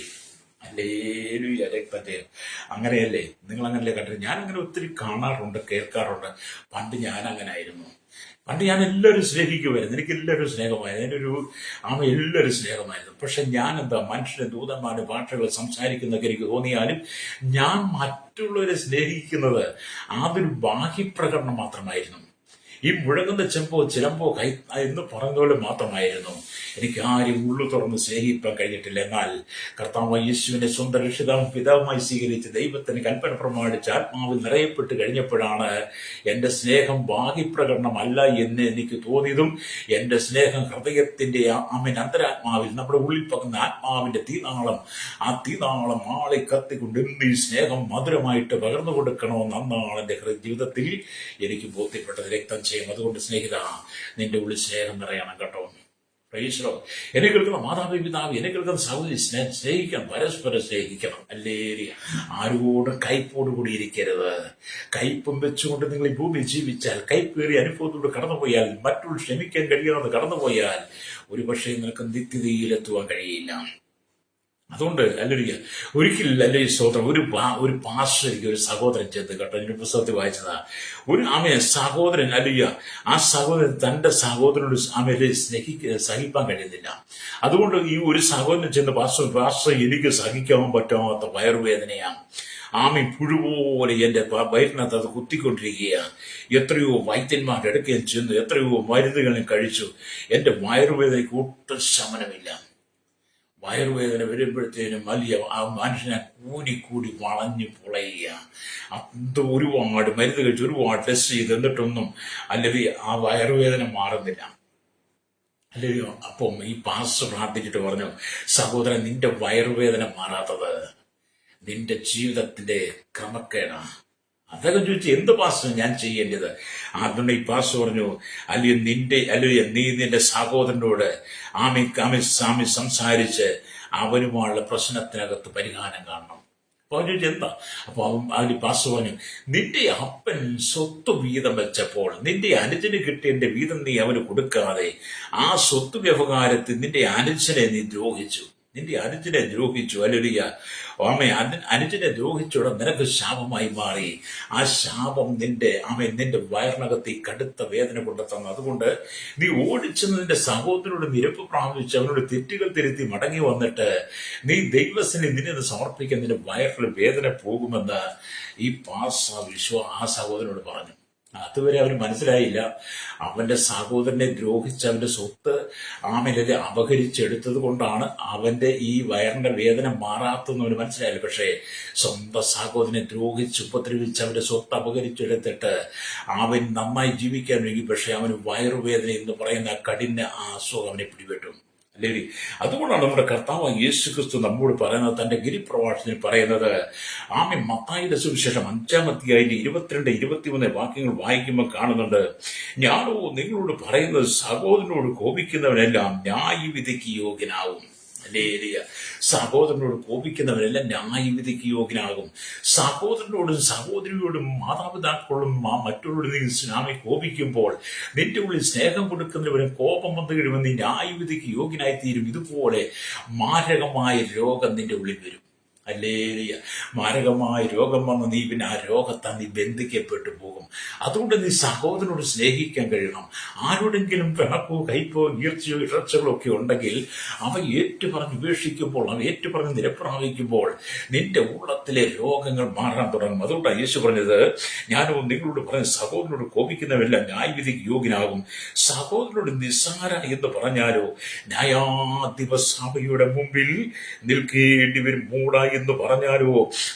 ഹല്ലേലൂയ. രക്തത്തെ അങ്ങനെയല്ലേ? നിങ്ങൾ അങ്ങനല്ലേ കണ്ടത്? ഞാനങ്ങനെ ഒത്തിരി കാണാറുണ്ട്, കേൾക്കാറുണ്ട്. പണ്ട് ഞാൻ അങ്ങനെ ആയിരുന്നു. പണ്ട് ഞാൻ എല്ലാവരും സ്നേഹിക്കുമായിരുന്നു, എനിക്ക് എല്ലാവരും സ്നേഹമായിരുന്നു, എന്നൊരു എല്ലാവരും സ്നേഹമായിരുന്നു. പക്ഷെ ഞാൻ മനുഷ്യരെ ദൂതന്മാരുടെ ഭാഷകൾ സംസാരിക്കുന്നൊക്കെ എനിക്ക് തോന്നിയാലും ഞാൻ മറ്റുള്ളവരെ സ്നേഹിക്കുന്നത് അതൊരു ബാഹ്യപ്രകടനം മാത്രമായിരുന്നു. ഈ മുഴങ്ങുന്ന ചെമ്പോ ചിലമ്പോ കൈ എന്ന് പറഞ്ഞതുപോലെ മാത്രമായിരുന്നു. എനിക്ക് ആരും ഉള്ളു തുറന്ന് സ്നേഹിക്കാൻ കഴിഞ്ഞിട്ടില്ല. എന്നാൽ കർത്താവ് യേശുവിനെ സ്വന്തം രക്ഷിതാവും പിതാവുമായി സ്വീകരിച്ച് ദൈവത്തിന് കൽപ്പന പ്രമാണിച്ച് ആത്മാവിൽ നിറയപ്പെട്ട് കഴിഞ്ഞപ്പോഴാണ് എൻ്റെ സ്നേഹം ബാഹ്യപ്രകടനമല്ല എന്ന് എനിക്ക് തോന്നിയതും എൻ്റെ സ്നേഹം ഹൃദയത്തിന്റെ അന്തരാത്മാവിൽ നമ്മുടെ ഉള്ളിൽ പകുന്ന ആത്മാവിന്റെ തീനാളം, ആ തീനാളം ആളെ കത്തിക്കൊണ്ട് എന്ത് ഈ സ്നേഹം മധുരമായിട്ട് പകർന്നു കൊടുക്കണമെന്ന് അന്നാണ് എൻ്റെ ജീവിതത്തിൽ എനിക്ക് ബോധ്യപ്പെട്ടത്. രക്തം ചെയ്യും. അതുകൊണ്ട് സ്നേഹിത, നിന്റെ ഉള്ളിൽ സ്നേഹം നിറയണം കേട്ടോ. Praise Lord. എന്നെ കേൾക്കുന്ന മാതാപിതാവ്, എന്നെ കേൾക്കുന്ന സഹോദരി, സ്നേഹിക്കണം, പരസ്പരം സ്നേഹിക്കണം. ഹല്ലേലൂയ. ആരോടും കയ്പോടുകൂടി ഇരിക്കരുത്. കയ്പും വെച്ചുകൊണ്ട് നിങ്ങൾ ഈ ഭൂമി ജീവിച്ചാൽ, കയ്പേറിയ അനുഭവത്തോട് കടന്നുപോയാൽ, മറ്റുള്ള ക്ഷമിക്കാൻ കഴിയാതെ കടന്നുപോയാൽ ഒരുപക്ഷെ നിനക്ക് നിത്യതയിലെത്തുവാൻ കഴിയില്ല. അതുകൊണ്ട് ഹല്ലേലൂയ, ഒരിക്കലും അല്ലെങ്കിൽ സ്തോത്രം, ഒരു പാസ്റ്റർക്ക് ഒരു സഹോദരൻ ചെന്ന് കേട്ടോ, എൻ്റെ പുസ്തകത്തിൽ വായിച്ചതാ. ഒരു സഹോദരൻ ഹല്ലേലൂയ, ആ സഹോദരൻ തന്റെ സഹോദരനോട് സഹിക്കാൻ കഴിയുന്നില്ല. അതുകൊണ്ട് ഈ ഒരു സഹോദരൻ ചെന്ന് പാസ്റ്റർ എനിക്ക് സഹിക്കാൻ പറ്റാത്ത വയറുവേദനയാണ്, പുഴുപോലെ എൻ്റെ വയറിനകത്ത് അത് കുത്തിക്കൊണ്ടിരിക്കുകയാണ്. എത്രയോ വൈദ്യന്മാരുടെ അടുക്കൽ ചെന്നു, എത്രയോ മരുന്നുകളും കഴിച്ചു, എൻ്റെ വയറുവേദനയ്ക്ക് ഒട്ടും ശമനമില്ല. വയറുവേദന വരുമ്പോഴത്തേനും വലിയ ആ മനുഷ്യനെ കൂടി വളഞ്ഞു പൊളയുക. അത് ഒരുപാട് മരുന്ന് കഴിച്ച് ഒരുപാട് ടെസ്റ്റ് ചെയ്ത് എന്നിട്ടൊന്നും അല്ലെങ്കിൽ ആ വയറുവേദന മാറുന്നില്ല. അല്ലെങ്കിൽ അപ്പം ഈ പാസ്റ്റർ പ്രാർത്ഥിച്ചിട്ട് പറഞ്ഞു, സഹോദരൻ, നിന്റെ വയറുവേദന മാറാത്തത് നിന്റെ ജീവിതത്തിന്റെ ക്രമക്കേടാണ്. അദ്ദേഹം ചോദിച്ചു, എന്ത് പാസ്റ്റർ ഞാൻ ചെയ്യേണ്ടത്? അതുകൊണ്ട് ഈ പാസ്റ്റർ പറഞ്ഞു, നീ നിന്റെ സഹോദരനോട് സംസാരിച്ച് അവനുമായുള്ള പ്രശ്നത്തിനകത്ത് പരിഹാരം കാണണം. അപ്പൊ അവൻ ചോദിച്ചു, എന്താ? അപ്പൊ അവന് പാസ്റ്റർ പറഞ്ഞു, നിന്റെ അപ്പൻ സ്വത്ത് വീതം വെച്ചപ്പോൾ നിന്റെ അനുജന് കിട്ടിയതിന്റെ വീതം നീ അവന് കൊടുക്കാതെ ആ സ്വത്ത് വ്യവഹാരത്തിൽ നിന്റെ അനുജനെ നീ ദ്രോഹിച്ചു. ഹല്ലേലൂയ. അനുജനെ ദ്രോഹിച്ചോടെ നിനക്ക് ശാപമായി മാറി. ആ ശാപം നിന്റെ വയറിനകത്ത് ഈ കടുത്ത വേദന കൊണ്ടെത്തന്നു. അതുകൊണ്ട് നീ ഓടിച്ചെന്ന് നിന്റെ സഹോദരനോട് നിരപ്പ് പ്രാപിച്ച് അവനോട് തെറ്റുകൾ തിരുത്തി മടങ്ങി വന്നിട്ട് നീ ദൈവത്തിന് നിന്നെ സമർപ്പിക്കാൻ നിന്റെ വയറിൽ വേദന പോകുമെന്ന് ഈ ആ സഹോദരനോട് പറഞ്ഞു. അതുവരെ അവന് മനസ്സിലായില്ല. അവന്റെ സഹോദരനെ ദ്രോഹിച്ച് അവന്റെ സ്വത്ത് അപഹരിച്ചെടുത്തത് കൊണ്ടാണ് അവന്റെ ഈ വയറിന്റെ വേദന മാറാത്തെന്ന് അവന് മനസ്സിലായില്ല. പക്ഷേ സ്വന്തം സഹോദരനെ ദ്രോഹിച്ച് ഉപദ്രവിച്ച് അവന്റെ സ്വത്ത് അപഹരിച്ചെടുത്തിട്ട് അവൻ നന്നായി ജീവിക്കാൻ വേണ്ടി, പക്ഷെ അവന് വയറുവേദന എന്ന് പറയുന്ന കഠിന അസുഖം അവനെ പിടിപെട്ടു. അല്ലേ? അതുകൊണ്ടാണ് നമ്മുടെ കർത്താവ് യേശു ക്രിസ്തു നമ്മോട് പറയുന്നത്, തന്റെ ഗിരിപ്രഭാഷണത്തിൽ പറയുന്നത്, മത്തായിയുടെ സുവിശേഷം 5-ാം അധ്യായത്തിന്റെ 22-23 വാക്യങ്ങൾ വായിക്കുമ്പോൾ കാണുന്നുണ്ട്, ഞാനോ നിങ്ങളോട് പറയുന്നത്, സഹോദരനോട് കോപിക്കുന്നവനെല്ലാം ന്യായവിധിക്ക് യോഗ്യനാവും. സഹോദരനോട് കോപിക്കുന്നവരെല്ലാം ന്യായവിധിക്ക് യോഗ്യനാകും. സഹോദരനോടും സഹോദരിയോടും മാതാപിതാക്കളോടും മറ്റുള്ളവരോട് നീ കോപിക്കുമ്പോൾ നിന്റെ ഉള്ളിൽ സ്നേഹം കൊടുക്കുന്നവരും കോപം വന്നു കഴിയുമ്പോൾ നീ ന്യായവിധിക്ക് യോഗ്യനായി തീരും. ഇതുപോലെ മാരകമായ രോഗം നിന്റെ ഉള്ളിൽ വരും. ഹല്ലേലൂയ. മാരകമായ രോഗം വന്ന് നീ പിന്നെ ആ രോഗത്താൽ നീ ബന്ധിക്കപ്പെട്ടു പോകും. അതുകൊണ്ട് നീ സഹോദരനോട് സ്നേഹിക്കാൻ കഴിയണം. ആരോടെങ്കിലും പിണക്കോ കയ്പോ ഈർച്ചയോ ഇടർച്ചകളോ ഒക്കെ ഉണ്ടെങ്കിൽ അവ ഏറ്റുപറഞ്ഞ് ഉപേക്ഷിക്കുമ്പോൾ, അവ ഏറ്റുപറഞ്ഞ് നിരപ്രാപിക്കുമ്പോൾ നിന്റെ ഉള്ളത്തിലെ രോഗങ്ങൾ മാറാൻ തുടങ്ങും. അതുകൊണ്ടാണ് യേശു പറഞ്ഞത്, ഞാനോ നിങ്ങളോട് പറഞ്ഞ സഹോദരനോട് കോപിക്കുന്നവരെല്ലാം ന്യായവിധിക്ക് യോഗ്യനാകും. സഹോദരനോട് നിസ്സാര എന്ന് പറഞ്ഞാലോ ന്യായാധിപ സഭയുടെ മുമ്പിൽ നിൽക്കേണ്ടി വരും. മൂട എന്ന് പറഞ്ഞാലോ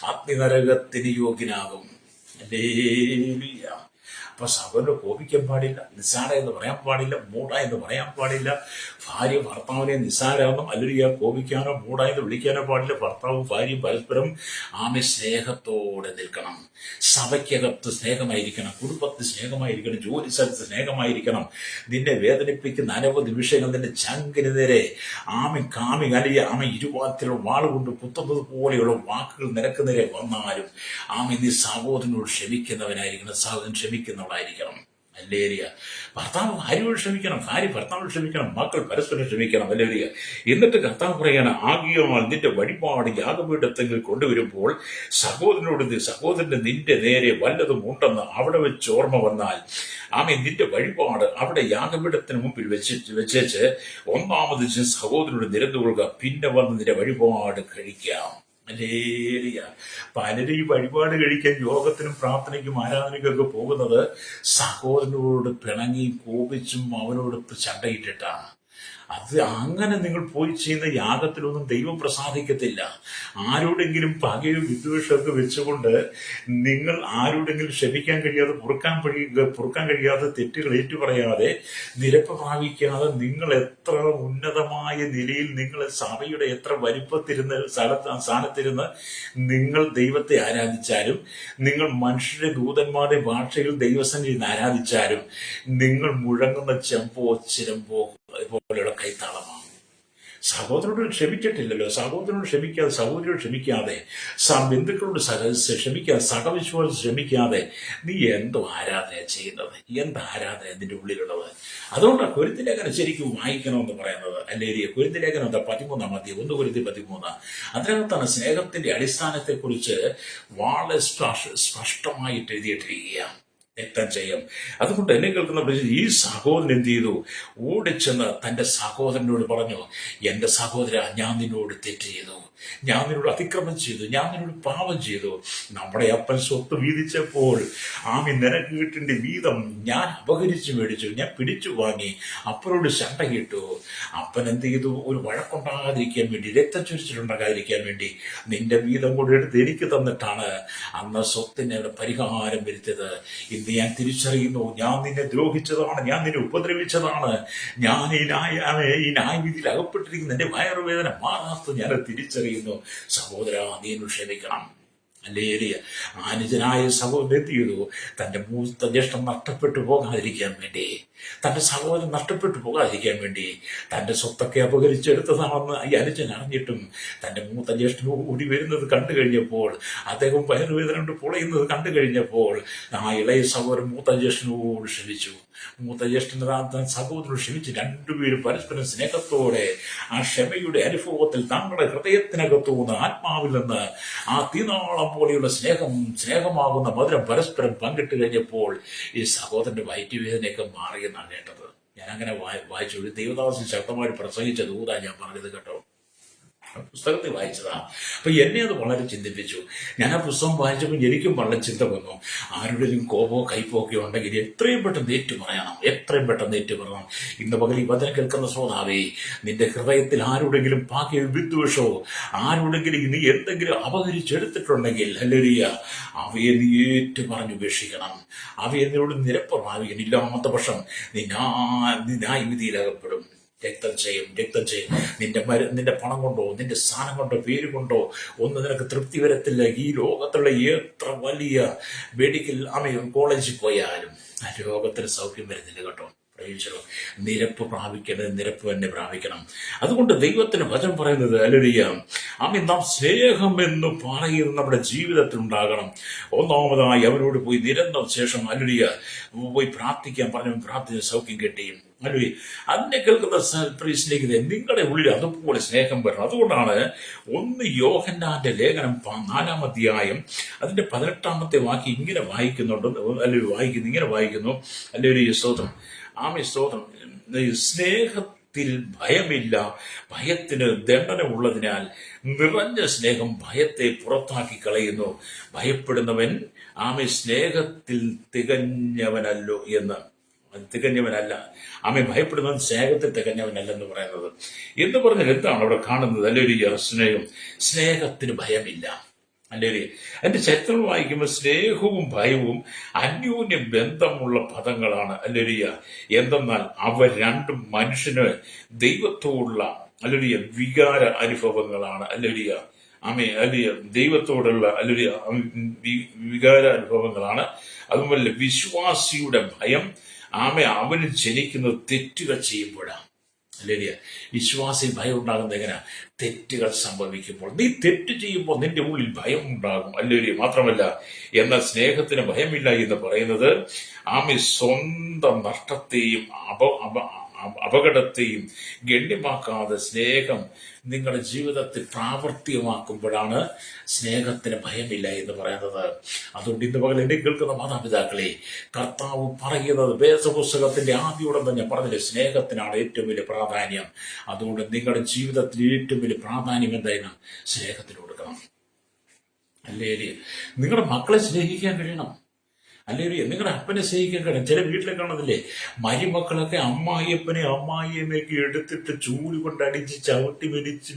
അഗ്നിനരകത്തിന് യോഗ്യനാകും. ഹല്ലേലൂയ. അപ്പൊ സഹോദരനെ കോപിക്കാൻ പാടില്ല, നിസ്സാര എന്ന് പറയാൻ പാടില്ല, മൂട എന്ന് പറയാൻ പാടില്ല. ഭാര്യ ഭർത്താവിനെ നിസ്സാരാണെന്നും അല്ലെങ്കിൽ കോപിക്കാനോ മൂട എന്ന് വിളിക്കാനോ പാടില്ല. ഭർത്താവും ഭാര്യയും പരസ്പരം സ്നേഹത്തോടെ നിൽക്കണം. സഭയ്ക്കകത്ത് സ്നേഹമായിരിക്കണം, കുടുംബത്തിൽ സ്നേഹമായിരിക്കണം, ജോലി സ്ഥലത്ത് സ്നേഹമായിരിക്കണം. നിന്നെ വേദനിപ്പിക്കുന്ന അനവധി വിഷയങ്ങൾ നിന്റെ ചങ്കിന് നേരെ കാമി അല്ലെങ്കിൽ ഇരുവാത്തിലുള്ള വാളുകൊണ്ട് കുത്തുന്നത് പോലെയുള്ള വാക്കുകൾ നിനക്ക് നേരെ വന്നാലും നീ സഹോദരനോട് ക്ഷമിക്കുന്നവനായിരിക്കണം, സഹോദരൻ ക്ഷമിക്കുന്നവളായിരിക്കണം. ഹല്ലേലൂയ. ഭർത്താവ് ഭാര്യയോട് ക്ഷമിക്കണം, ഭാര്യ ഭർത്താവോട് ക്ഷമിക്കണം, മക്കൾ പരസ്പരം ക്ഷമിക്കണം. ഹല്ലേലൂയ. എന്നിട്ട് കർത്താവ് പറയാണ്, ആകിയാൽ നിന്റെ വഴിപാട് യാഗപീഠത്തിൽ കൊണ്ടുവരുമ്പോൾ സഹോദരന്റെ നിന്റെ നേരെ വല്ലതും ഉണ്ടെന്ന് അവിടെ വെച്ച് ഓർമ്മ വന്നാൽ നിന്റെ വഴിപാട് അവിടെ യാഗപീഠത്തിന് മുമ്പിൽ വെച്ചേച്ച് ഒന്നാമത് സഹോദരനോട് നിരന്നു കൊള്ളുക, പിന്നെ വന്ന് നിന്റെ വഴിപാട് കഴിക്കാം. ഹല്ലേലൂയ. പലരും ഈ വഴിപാട് കഴിക്കാൻ യോഗത്തിനും പ്രാർത്ഥനയ്ക്കും ആരാധനയ്ക്കും ഒക്കെ പോകുന്നത് സഹോദരനോട് പിണങ്ങിയും കോപിച്ചും അവനോട് ചണ്ടയിട്ടിട്ടാണ്. അത് അങ്ങനെ നിങ്ങൾ പോയി ചെയ്യുന്ന യാഗത്തിലൊന്നും ദൈവം പ്രസാദിക്കത്തില്ല. ആരോടെങ്കിലും പകയും വിദ്വേഷമൊക്കെ വെച്ചുകൊണ്ട് നിങ്ങൾ ആരോടെങ്കിലും ക്ഷമിക്കാൻ കഴിയാതെ പൊറുക്കാൻ കഴിയാതെ തെറ്റുകൾ ഏറ്റുപറയാതെ നിരപ്പ് പ്രാപിക്കാതെ നിങ്ങൾ എത്ര ഉന്നതമായ നിലയിൽ നിങ്ങൾ സഭയുടെ എത്ര വലിപ്പത്തിരുന്ന് സ്ഥാനത്തിരുന്ന് നിങ്ങൾ ദൈവത്തെ ആരാധിച്ചാലും, നിങ്ങൾ മനുഷ്യരുടെ ദൂതന്മാരുടെ ഭാഷയിൽ ദൈവസന്നിധിയിൽ ആരാധിച്ചാലും നിങ്ങൾ മുഴങ്ങുന്ന ചെമ്പോ ചിലമ്പോ പോലെയുള്ള കൈത്താളമാണ്. സഹോദരനോട് ക്ഷമിച്ചിട്ടില്ലല്ലോ, സഹോദരനോട് ക്ഷമിക്കാതെ, സഹോദരിയോട് ക്ഷമിക്കാതെ, ബന്ധുക്കളോട് ക്ഷമിക്കാതെ, സഹവിശ്വാസം ക്ഷമിക്കാതെ നീ എന്തോ ആരാധന ചെയ്യുന്നത്? എന്ത് ആരാധന നിന്റെ ഉള്ളിലുള്ളത്? അതുകൊണ്ടാണ് കൊരിന്ത്യലേഖനം ശരിക്കും വായിക്കണമെന്ന് പറയുന്നത്. അല്ലെങ്കിൽ കൊരിന്ത്യലേഖനം 13 1 കൊരിന്ത്യർ 13 അതിനകത്താണ് സ്നേഹത്തിന്റെ അടിസ്ഥാനത്തെക്കുറിച്ച് വളരെ സ്പഷ്ടമായിട്ട് എഴുതിയിട്ടിരിക്കുകയാണ്. വ്യക്തം ചെയ്യും. അതുകൊണ്ട് എന്നെ കേൾക്കുന്ന ഈ സഹോദരൻ എന്ത് ചെയ്തു? ഓടിച്ചെന്ന് തന്റെ സഹോദരനോട് പറഞ്ഞു, എന്റെ സഹോദര, ഞാൻ നിന്നോട് തെറ്റ് ചെയ്തു, ഞാൻ നിന്നോട് അതിക്രമം ചെയ്തു, ഞാൻ നിന്നോട് പാപം ചെയ്തു. നമ്മുടെ അപ്പൻ സ്വത്ത് വീതിച്ചപ്പോൾ നിനക്ക് കിട്ടേണ്ട വീതം ഞാൻ അപഹരിച്ചു മേടിച്ചു, ഞാൻ പിടിച്ചു വാങ്ങി. അപ്പനോട് ശണ്ട കിട്ടു. അപ്പൻ എന്ത് ചെയ്തു? ഒരു വഴക്കുണ്ടാകാതിരിക്കാൻ വേണ്ടി, രക്തം ചൊരിച്ചിട്ടുണ്ടാകാതിരിക്കാൻ വേണ്ടി നിന്റെ വീതം കൂടെ എടുത്ത് എനിക്ക് തന്നിട്ടാണ് അന്ന് സ്വത്തിന് പരിഹാരം വരുത്തിയത്. ഇന്ന് ഞാൻ തിരിച്ചറിയുന്നു, ഞാൻ നിന്നെ ദ്രോഹിച്ചതാണ്, ഞാൻ നിന്നെ ഉപദ്രവിച്ചതാണ്, ഞാൻ ഈ ന്യായവിധിയിൽ അകപ്പെട്ടിരിക്കുന്ന എന്റെ വയറുവേദന മാറാത്ത ഞാൻ തിരിച്ചറിയുന്നു. സഹോദര, നീ ക്ഷമിക്കണം. ഹല്ലേലൂയ. അനുജനായ സഹോദരൻ എന്ത് ചെയ്തു? തന്റെ മൂത്ത ജ്യേഷ്ഠം നഷ്ടപ്പെട്ടു പോകാതിരിക്കാൻ വേണ്ടി, തന്റെ സഹോദരൻ നഷ്ടപ്പെട്ടു പോകാതിരിക്കാൻ വേണ്ടി തന്റെ സ്വത്തൊക്കെ അപഹരിച്ചെടുത്തതാണെന്ന് ഈ അനുജൻ അറിഞ്ഞിട്ടും തന്റെ മൂത്ത ജ്യേഷ്ഠൻ ഓടി വരുന്നത് കണ്ടു കഴിഞ്ഞപ്പോൾ, അദ്ദേഹം വയറുവേദന കൊണ്ട് പൊളയുന്നത് കണ്ടു കഴിഞ്ഞപ്പോൾ ഇളയ സഹോദരൻ മൂത്ത ജ്യേഷ്ഠനോട് ക്ഷമിച്ചു. മൂത്ത ജ്യേഷ്ഠൻ സഹോദരനോട് ക്ഷമിച്ച് രണ്ടുപേരും പരസ്പരം സ്നേഹത്തോടെ ക്ഷമയുടെ അനുഭവത്തിൽ തങ്ങളുടെ ഹൃദയത്തിനകത്തുനിന്ന് ആത്മാവിൽ നിന്ന് തീനാളം പോലെയുള്ള സ്നേഹമാകുന്ന മധുരം പരസ്പരം പങ്കിട്ട് കഴിഞ്ഞപ്പോൾ ഈ സഹോദരന്റെ വയറ്റുവേദനയൊക്കെ മാറിയെന്നാണ് കേട്ടത്. ഞാൻ അങ്ങനെ വായിച്ചു. ദൈവദാസൻ ശക്തമായിട്ട് പ്രസംഗിച്ച ദൂതാ ഞാൻ പറഞ്ഞത് കേട്ടോ, പുസ്തകത്തിൽ വായിച്ചതാ. അപ്പൊ എന്നെ അത് വളരെ ചിന്തിപ്പിച്ചു. ഞാൻ ആ പുസ്തകം വായിച്ചപ്പോൾ എനിക്കും വളരെ ചിന്ത വന്നു. ആരുടെയും കോപോ കയ്പോ ഒക്കെ ഉണ്ടെങ്കിൽ എത്രയും പെട്ടെന്ന് ഏറ്റുപറയണം, എത്രയും പെട്ടെന്ന് ഏറ്റുപറയണം. ഇന്ന് പകൽ ഈ വചനം കേൾക്കുന്ന ശ്രോതാവേ, നിന്റെ ഹൃദയത്തിൽ ആരുടെങ്കിലും പാകയോ വിദ്വേഷമോ, ആരുടെങ്കിലും നീ എന്തെങ്കിലും അപഹരിച്ചെടുത്തിട്ടുണ്ടെങ്കിൽ, ഹല്ലേലൂയ, അവയെ നീ ഏറ്റുപറഞ്ഞ് ഉപേക്ഷിക്കണം. അവയെ നിന്നോട് നിരപ്പമാവുകയും ഇല്ലാത്ത പക്ഷം നീ ന്യായവിധിയിലകപ്പെടും. രക്തം ചെയ്യും. നിന്റെ പണം കൊണ്ടോ നിന്റെ സ്ഥാനം കൊണ്ടോ പേര് കൊണ്ടോ ഒന്നും നിനക്ക് തൃപ്തി വരത്തില്ല. ഈ ലോകത്തുള്ള എത്ര വലിയ മെഡിക്കൽ കോളേജിൽ പോയാലും ആ രോഗത്തിന് സൗഖ്യം വരുന്നില്ല കേട്ടോ. പ്രയോഗിച്ചോ. നിരപ്പ് പ്രാപിക്കേണ്ടത് നിരപ്പ് തന്നെ പ്രാപിക്കണം. അതുകൊണ്ട് ദൈവത്തിന് വചനം പറയുന്നത് ഹല്ലേലൂയ, നാം സ്നേഹം എന്ന് പറയുന്നത് നമ്മുടെ ജീവിതത്തിൽ ഉണ്ടാകണം. ഒന്നാമതായി അവരോട് പോയി നിരന്തരം ശേഷം ഹല്ലേലൂയ പോയി പ്രാർത്ഥിക്കാൻ പറഞ്ഞു. പ്രാർത്ഥിച്ച സൗഖ്യം കിട്ടി. ഹല്ലേലൂയ. അതിനെ കേൾക്കുന്ന സ്നേഹിതരെ, നിങ്ങളുടെ ഉള്ളിൽ അതുപോലെ സ്നേഹം വരണം. അതുകൊണ്ടാണ് 1 യോഹന്നാന്റെ ലേഖനം 4-ാം അധ്യായം അതിന്റെ 18-ാമത്തെ വാക്യം ഇങ്ങനെ വായിക്കുന്നുണ്ട്. അല്ലെങ്കിൽ ഇങ്ങനെ വായിക്കുന്നു. അല്ലെങ്കിൽ സ്തോത്രം, സ്തോത്രം, സ്നേഹത്തിൽ ഭയമില്ല, ഭയത്തിന് ദണ്ഡന ഉള്ളതിനാൽ നിറഞ്ഞ സ്നേഹം ഭയത്തെ പുറത്താക്കി കളയുന്നു. ഭയപ്പെടുന്നവൻ സ്നേഹത്തിൽ തികഞ്ഞവനല്ലോ എന്ന്, തികഞ്ഞവനല്ല. ഭയപ്പെടുന്നവൻ സ്നേഹത്തിൽ തികഞ്ഞവനല്ലെന്ന് പറയുന്നത് എന്ന് പറഞ്ഞാൽ എന്താണ് അവിടെ കാണുന്നത്? അല്ലെങ്കിൽ സ്നേഹത്തിന് ഭയമില്ല. അല്ലെങ്കിൽ അതിന്റെ ചരിത്രം വായിക്കുമ്പോൾ സ്നേഹവും ഭയവും അന്യോന്യ ബന്ധമുള്ള പദങ്ങളാണ്. അല്ലെങ്കിൽ എന്തെന്നാൽ അവ രണ്ടും മനുഷ്യന് ദൈവത്തോടുള്ള അല്ലെങ്കിൽ വികാര അനുഭവങ്ങളാണ്. അല്ലെങ്കിൽ ദൈവത്തോടുള്ള അല്ലെങ്കിൽ വികാര അനുഭവങ്ങളാണ്. അതുപോലെ വിശ്വാസിയുടെ ഭയം അവന് ജനിക്കുന്നത് തെറ്റുകൾ ചെയ്യുമ്പോഴാണ്. അല്ലേ? വിശ്വാസി ഭയം ഉണ്ടാകുന്നത് എങ്ങനെയാ? തെറ്റുകൾ സംഭവിക്കുമ്പോൾ. നീ തെറ്റ് ചെയ്യുമ്പോൾ നിന്റെ ഉള്ളിൽ ഭയം ഉണ്ടാകും. അല്ലേ? മാത്രമല്ല, എന്നാൽ സ്നേഹത്തിന് ഭയമില്ല എന്ന് പറയുന്നത് സ്വന്തം നഷ്ടത്തെയും അപകടത്തെയും ഗണ്യമാക്കാതെ സ്നേഹം നിങ്ങളുടെ ജീവിതത്തിൽ പ്രാവർത്തികമാക്കുമ്പോഴാണ് സ്നേഹത്തിന് ഭയമില്ല എന്ന് പറയുന്നത്. അതുകൊണ്ട് ഇന്ന് പകൽ എന്നെ കേൾക്കുന്ന മാതാപിതാക്കളെ, കർത്താവ് പറയുന്നത് വേദപുസ്തകത്തിന്റെ ആദ്യോടം തന്നെ പറഞ്ഞില്ലേ, സ്നേഹത്തിനാണ് ഏറ്റവും വലിയ പ്രാധാന്യം. അതുകൊണ്ട് നിങ്ങളുടെ ജീവിതത്തിൽ ഏറ്റവും വലിയ പ്രാധാന്യം എന്തായാലും സ്നേഹത്തിന് കൊടുക്കണം. അല്ലേ? നിങ്ങളുടെ മക്കളെ സ്നേഹിക്കാൻ കഴിയണം. അല്ലെങ്കിൽ നിങ്ങളുടെ അപ്പനെ സ്നേഹിക്കാൻ കഴിയും. ചില വീട്ടിലെ കാണുന്നില്ലേ, മരുമക്കളൊക്കെ അമ്മായിയമ്മയൊക്കെ എടുത്തിട്ട് ചൂല് കൊണ്ട് അടിച്ച് ചവിട്ടി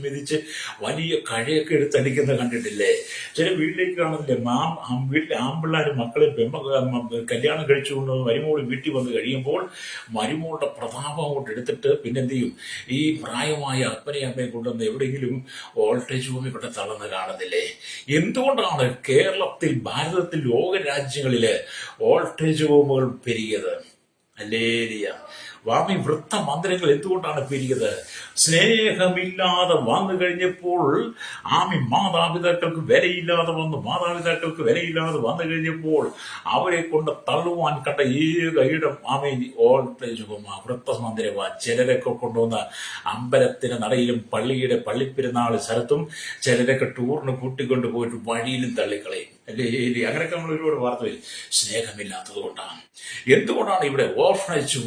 മെതിച്ച് വലിയ കഴയൊക്കെ എടുത്തടിക്കുന്നത് കണ്ടിട്ടില്ലേ? ചില വീട്ടിലേക്ക് കാണുന്നില്ലേ, വീട്ടിലെ ആമ്പിള്ളാരും മക്കളെ കല്യാണം കഴിച്ചുകൊണ്ട് മരുമോൾ വീട്ടിൽ വന്ന് കഴിയുമ്പോൾ മരുമോളുടെ പ്രതാപം കൊണ്ട് എടുത്തിട്ട് പിന്നെന്ത് ചെയ്യും? ഈ പ്രായമായ അപ്പനെയും അമ്മയും കൊണ്ടുവന്ന് എവിടെയെങ്കിലും വോൾട്ടേജ് ഭൂമി കൊണ്ട് തളർന്ന് കാണുന്നില്ലേ? എന്തുകൊണ്ടാണ് കേരളത്തിൽ, ഭാരതത്തിൽ, ലോകരാജ്യങ്ങളില് വോൾട്ടേജ് ഹോമുകൾ പെരുകിയത്? ഹല്ലേലൂയ. വൃത്ത മന്ദിരങ്ങൾ എന്തുകൊണ്ടാണ് പെരുകിയത്? സ്നേഹമില്ലാതെ വന്നു കഴിഞ്ഞപ്പോൾ മാതാപിതാക്കൾക്ക് വിലയില്ലാതെ വന്നു കഴിഞ്ഞപ്പോൾ അവരെ കൊണ്ട് തള്ളുവാൻ കണ്ട ഏക ഇടം വോൾട്ടേജ് ഹോമാ, വൃത്ത മന്ദിരമാ. ചിലരൊക്കെ കൊണ്ടുവന്ന അമ്പലത്തിന് നടയിലും പള്ളിപ്പെരുന്നാൾ സ്ഥലത്തും ചിലരൊക്കെ ടൂറിന് കൂട്ടിക്കൊണ്ട് പോയിട്ട് വഴിയിലും തള്ളിക്കളയും. അല്ലേ? അങ്ങനെയൊക്കെ നമ്മൾ ഒരുപാട് വാർത്ത വരും. സ്നേഹമില്ലാത്തത് കൊണ്ടാണ്. എന്തുകൊണ്ടാണ് ഇവിടെ ഓർഫനേജ്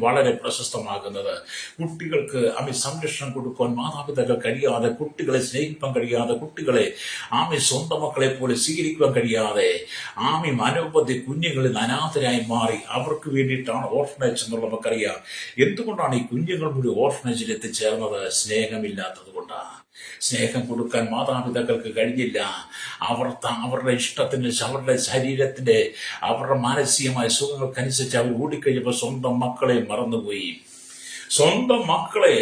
വളരെ പ്രശസ്തമാകുന്നത്? കുട്ടികൾക്ക് സംരക്ഷണം കൊടുക്കാൻ മാതാപിതാക്കൾ കഴിയാതെ, കുട്ടികളെ സ്നേഹിക്കാൻ കഴിയാതെ, കുട്ടികളെ സ്വന്തം മക്കളെ പോലെ സ്വീകരിക്കാൻ കഴിയാതെ അനവധി കുഞ്ഞുങ്ങളിൽ അനാഥരായി മാറി. അവർക്ക് വേണ്ടിയിട്ടാണ് ഓർഫനേജ് എന്നുള്ളത് നമുക്കറിയാം. എന്തുകൊണ്ടാണ് ഈ കുഞ്ഞുങ്ങൾ കൂടി ഓർഫനേജിൽ എത്തിച്ചേർന്നത്? സ്നേഹമില്ലാത്തത് കൊണ്ടാണ്. സ്നേഹം കൊടുക്കാൻ മാതാപിതാക്കൾക്ക് കഴിഞ്ഞില്ല. അവരുടെ ഇഷ്ടത്തിന്, അവരുടെ ശരീരത്തിന്റെ, അവരുടെ മാനസികമായ സുഖങ്ങൾക്കനുസരിച്ച് അവർ ഓടിക്കഴിഞ്ഞപ്പോൾ സ്വന്തം മക്കളെ മറന്നുപോയി. സ്വന്തം മക്കളെ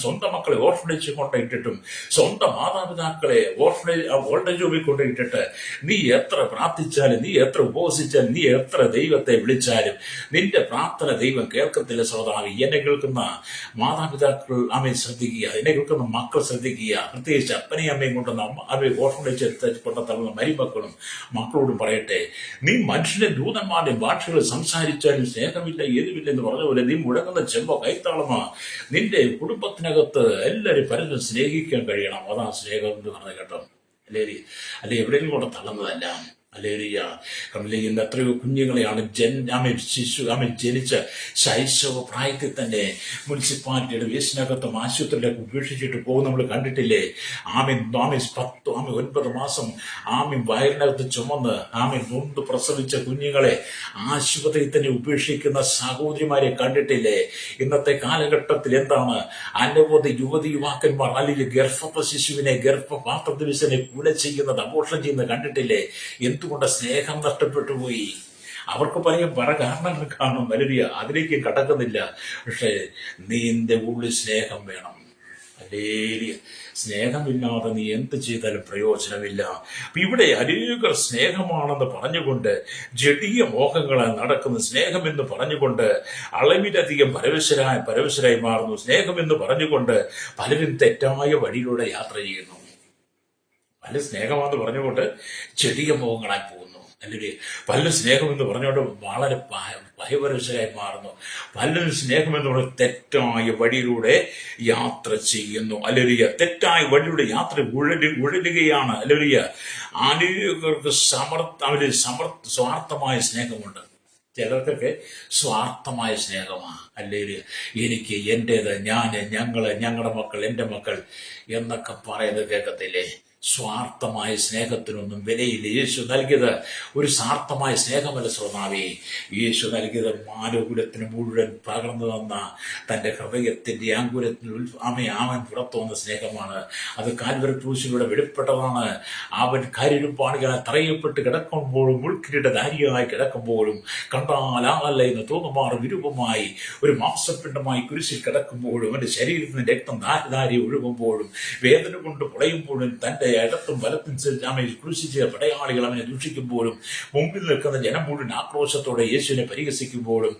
സ്വന്തം മക്കളെ ഓർഫനേജ് കൊണ്ടിട്ടിട്ടും സ്വന്തം മാതാപിതാക്കളെ വോൾട്ടേജ് ഹോമിൽ കൊണ്ടിട്ടിട്ട് നീ എത്ര പ്രാർത്ഥിച്ചാലും, നീ എത്ര ഉപവസിച്ചാലും, നീ എത്ര ദൈവത്തെ വിളിച്ചാലും നിന്റെ പ്രാർത്ഥന ദൈവം കേൾക്കത്തില്ല. ശ്രോതാവ്, എന്നെ കേൾക്കുന്ന മാതാപിതാക്കൾ ശ്രദ്ധിക്കുക, എന്നെ കേൾക്കുന്ന മക്കൾ ശ്രദ്ധിക്കുക. പ്രത്യേകിച്ച് അപ്പനെയും അമ്മയും കൊണ്ടുവന്ന ഓർഫനേജ് കൊണ്ടുതള്ളുന്ന മരുമക്കളും മക്കളോടും പറയട്ടെ, നീ മനുഷ്യന്റെ ദൂതന്മാരുടെ ഭാഷകൾ സംസാരിച്ചാലും സ്നേഹമില്ല, ഏതുമില്ല എന്ന് പറഞ്ഞ പോലെ നീ മുഴങ്ങുന്ന ചെമ്പോ കൈത്താളമാ. നിന്റെ കുടുംബത്തിനകത്ത് എല്ലാവരും പരസ്പരം സ്നേഹിക്കാൻ കഴിയണം. അതാണ് സ്നേഹം എന്ന് പറഞ്ഞത് കേട്ടോ. അല്ലെ എവിടെയെങ്കിലും കൊണ്ട് തള്ളുന്നതല്ല. ഇന്ന് എത്രയോ കുഞ്ഞുങ്ങളെയാണ് ജനിച്ച ശൈശവ പ്രായത്തിൽ തന്നെ മുനിസിപ്പാലിറ്റിയുടെ വേസ്റ്റിനകത്തും ആശുപത്രിയിലേക്ക് ഉപേക്ഷിച്ചിട്ട് പോകും നമ്മൾ കണ്ടിട്ടില്ലേ? 9 മാസം വയറിനകത്ത് ചുമന്ന് നൊന്ത് പ്രസവിച്ച കുഞ്ഞുങ്ങളെ ആശുപത്രിയിൽ തന്നെ ഉപേക്ഷിക്കുന്ന സഹോദരിമാരെ കണ്ടിട്ടില്ലേ? ഇന്നത്തെ കാലഘട്ടത്തിൽ എന്താണ് അനവധി യുവാക്കന്മാർ അല്ലെങ്കിൽ ഗർഭസ്ഥ ശിശുവിനെ, ഗർഭപാത്രത്തിനെ കൊല ചെയ്യുന്നത്, അബോർഷൻ ചെയ്യുന്നത് കണ്ടിട്ടില്ലേ? എന്തുകൊണ്ട്? സ്നേഹം നഷ്ടപ്പെട്ടു പോയി. അവർക്ക് പല കാരണങ്ങൾ കാണും. അതിലേക്ക് കടക്കുന്നില്ല. പക്ഷെ നിന്റെ ഉള്ളിൽ സ്നേഹം വേണം. ഹല്ലേലൂയ. സ്നേഹമില്ലാതെ നീ എന്ത് ചെയ്താലും പ്രയോജനമില്ല. അപ്പൊ ഇവിടെ അനേകർ സ്നേഹമാണെന്ന് പറഞ്ഞുകൊണ്ട് ജഡീയ മോഹങ്ങളാൽ നടക്കുന്ന, സ്നേഹമെന്ന് പറഞ്ഞുകൊണ്ട് അളവിലധികം പരവശരായി മാറുന്നു. സ്നേഹമെന്ന് പറഞ്ഞുകൊണ്ട് പലരും തെറ്റായ വഴിയിലൂടെ യാത്ര ചെയ്യുന്നു. പല സ്നേഹമാണെന്ന് പറഞ്ഞുകൊണ്ട് ചെറിയ മോഹങ്ങളായി പോകുന്നു. അല്ലെങ്കിൽ പലരും സ്നേഹമെന്ന് പറഞ്ഞുകൊണ്ട് വളരെ ഭയപരവശരായി മാറുന്നു. പലരും സ്നേഹമെന്ന് പറഞ്ഞ തെറ്റായ വഴിയിലൂടെ യാത്ര ചെയ്യുന്നു. അല്ലെലിയ തെറ്റായ വഴിയിലൂടെ യാത്ര ഉഴലുകയാണ്. അല്ലെലിയ അനേകർക്ക് സ്വാർത്ഥമായ സ്നേഹമുണ്ട്. ചിലർക്കൊക്കെ സ്വാർത്ഥമായ സ്നേഹമാണ്. അല്ലെങ്കിൽ എനിക്ക് എൻ്റേത്, ഞങ്ങളുടെ മക്കൾ, എൻ്റെ മക്കൾ എന്നൊക്കെ പറയുന്നത് കേൾക്കത്തില്ലേ? സ്വാർത്ഥമായ സ്നേഹത്തിനൊന്നും വിലയില്ല. യേശു നൽകിയത് ഒരു സ്വാർത്ഥമായ സ്നേഹമല്ല ശ്രോതാവേ. യേശു നൽകിയത് മാനവകുലത്തിന് മുഴുവൻ പകർന്നു തന്ന തൻ്റെ ഹൃദയത്തിൻ്റെ ആങ്കുലത്തിൽ അവൻ പുറത്തു വന്ന സ്നേഹമാണ്. അത് കാൽവരി ക്രൂശിലൂടെ വെളിപ്പെട്ടതാണ്. അവൻ കരിരുപ്പാണികളെ തറയപ്പെട്ട് കിടക്കുമ്പോഴും മുൾക്കിരീടധാരിയായി കിടക്കുമ്പോഴും കണ്ടാൽ ആളല്ല എന്ന് തോന്നുമാറും വിരൂപമായി ഒരു മാംസപിണ്ഡമായി കുരിശിൽ കിടക്കുമ്പോഴും അവൻ്റെ ശരീരത്തിന് രക്തം ധാരധാരി ഒഴുകുമ്പോഴും വേദന കൊണ്ട് പുളയുമ്പോഴും തൻ്റെ ഇടത്തും വലത്തും ക്രൂശിച്ച പടയാളികൾ അവനെ ദൂഷിക്കുമ്പോഴും മുമ്പിൽ നിൽക്കുന്ന ജനം മുഴുവൻ ആക്രോശത്തോടെ യേശുവിനെ പരിഹസിക്കുമ്പോഴും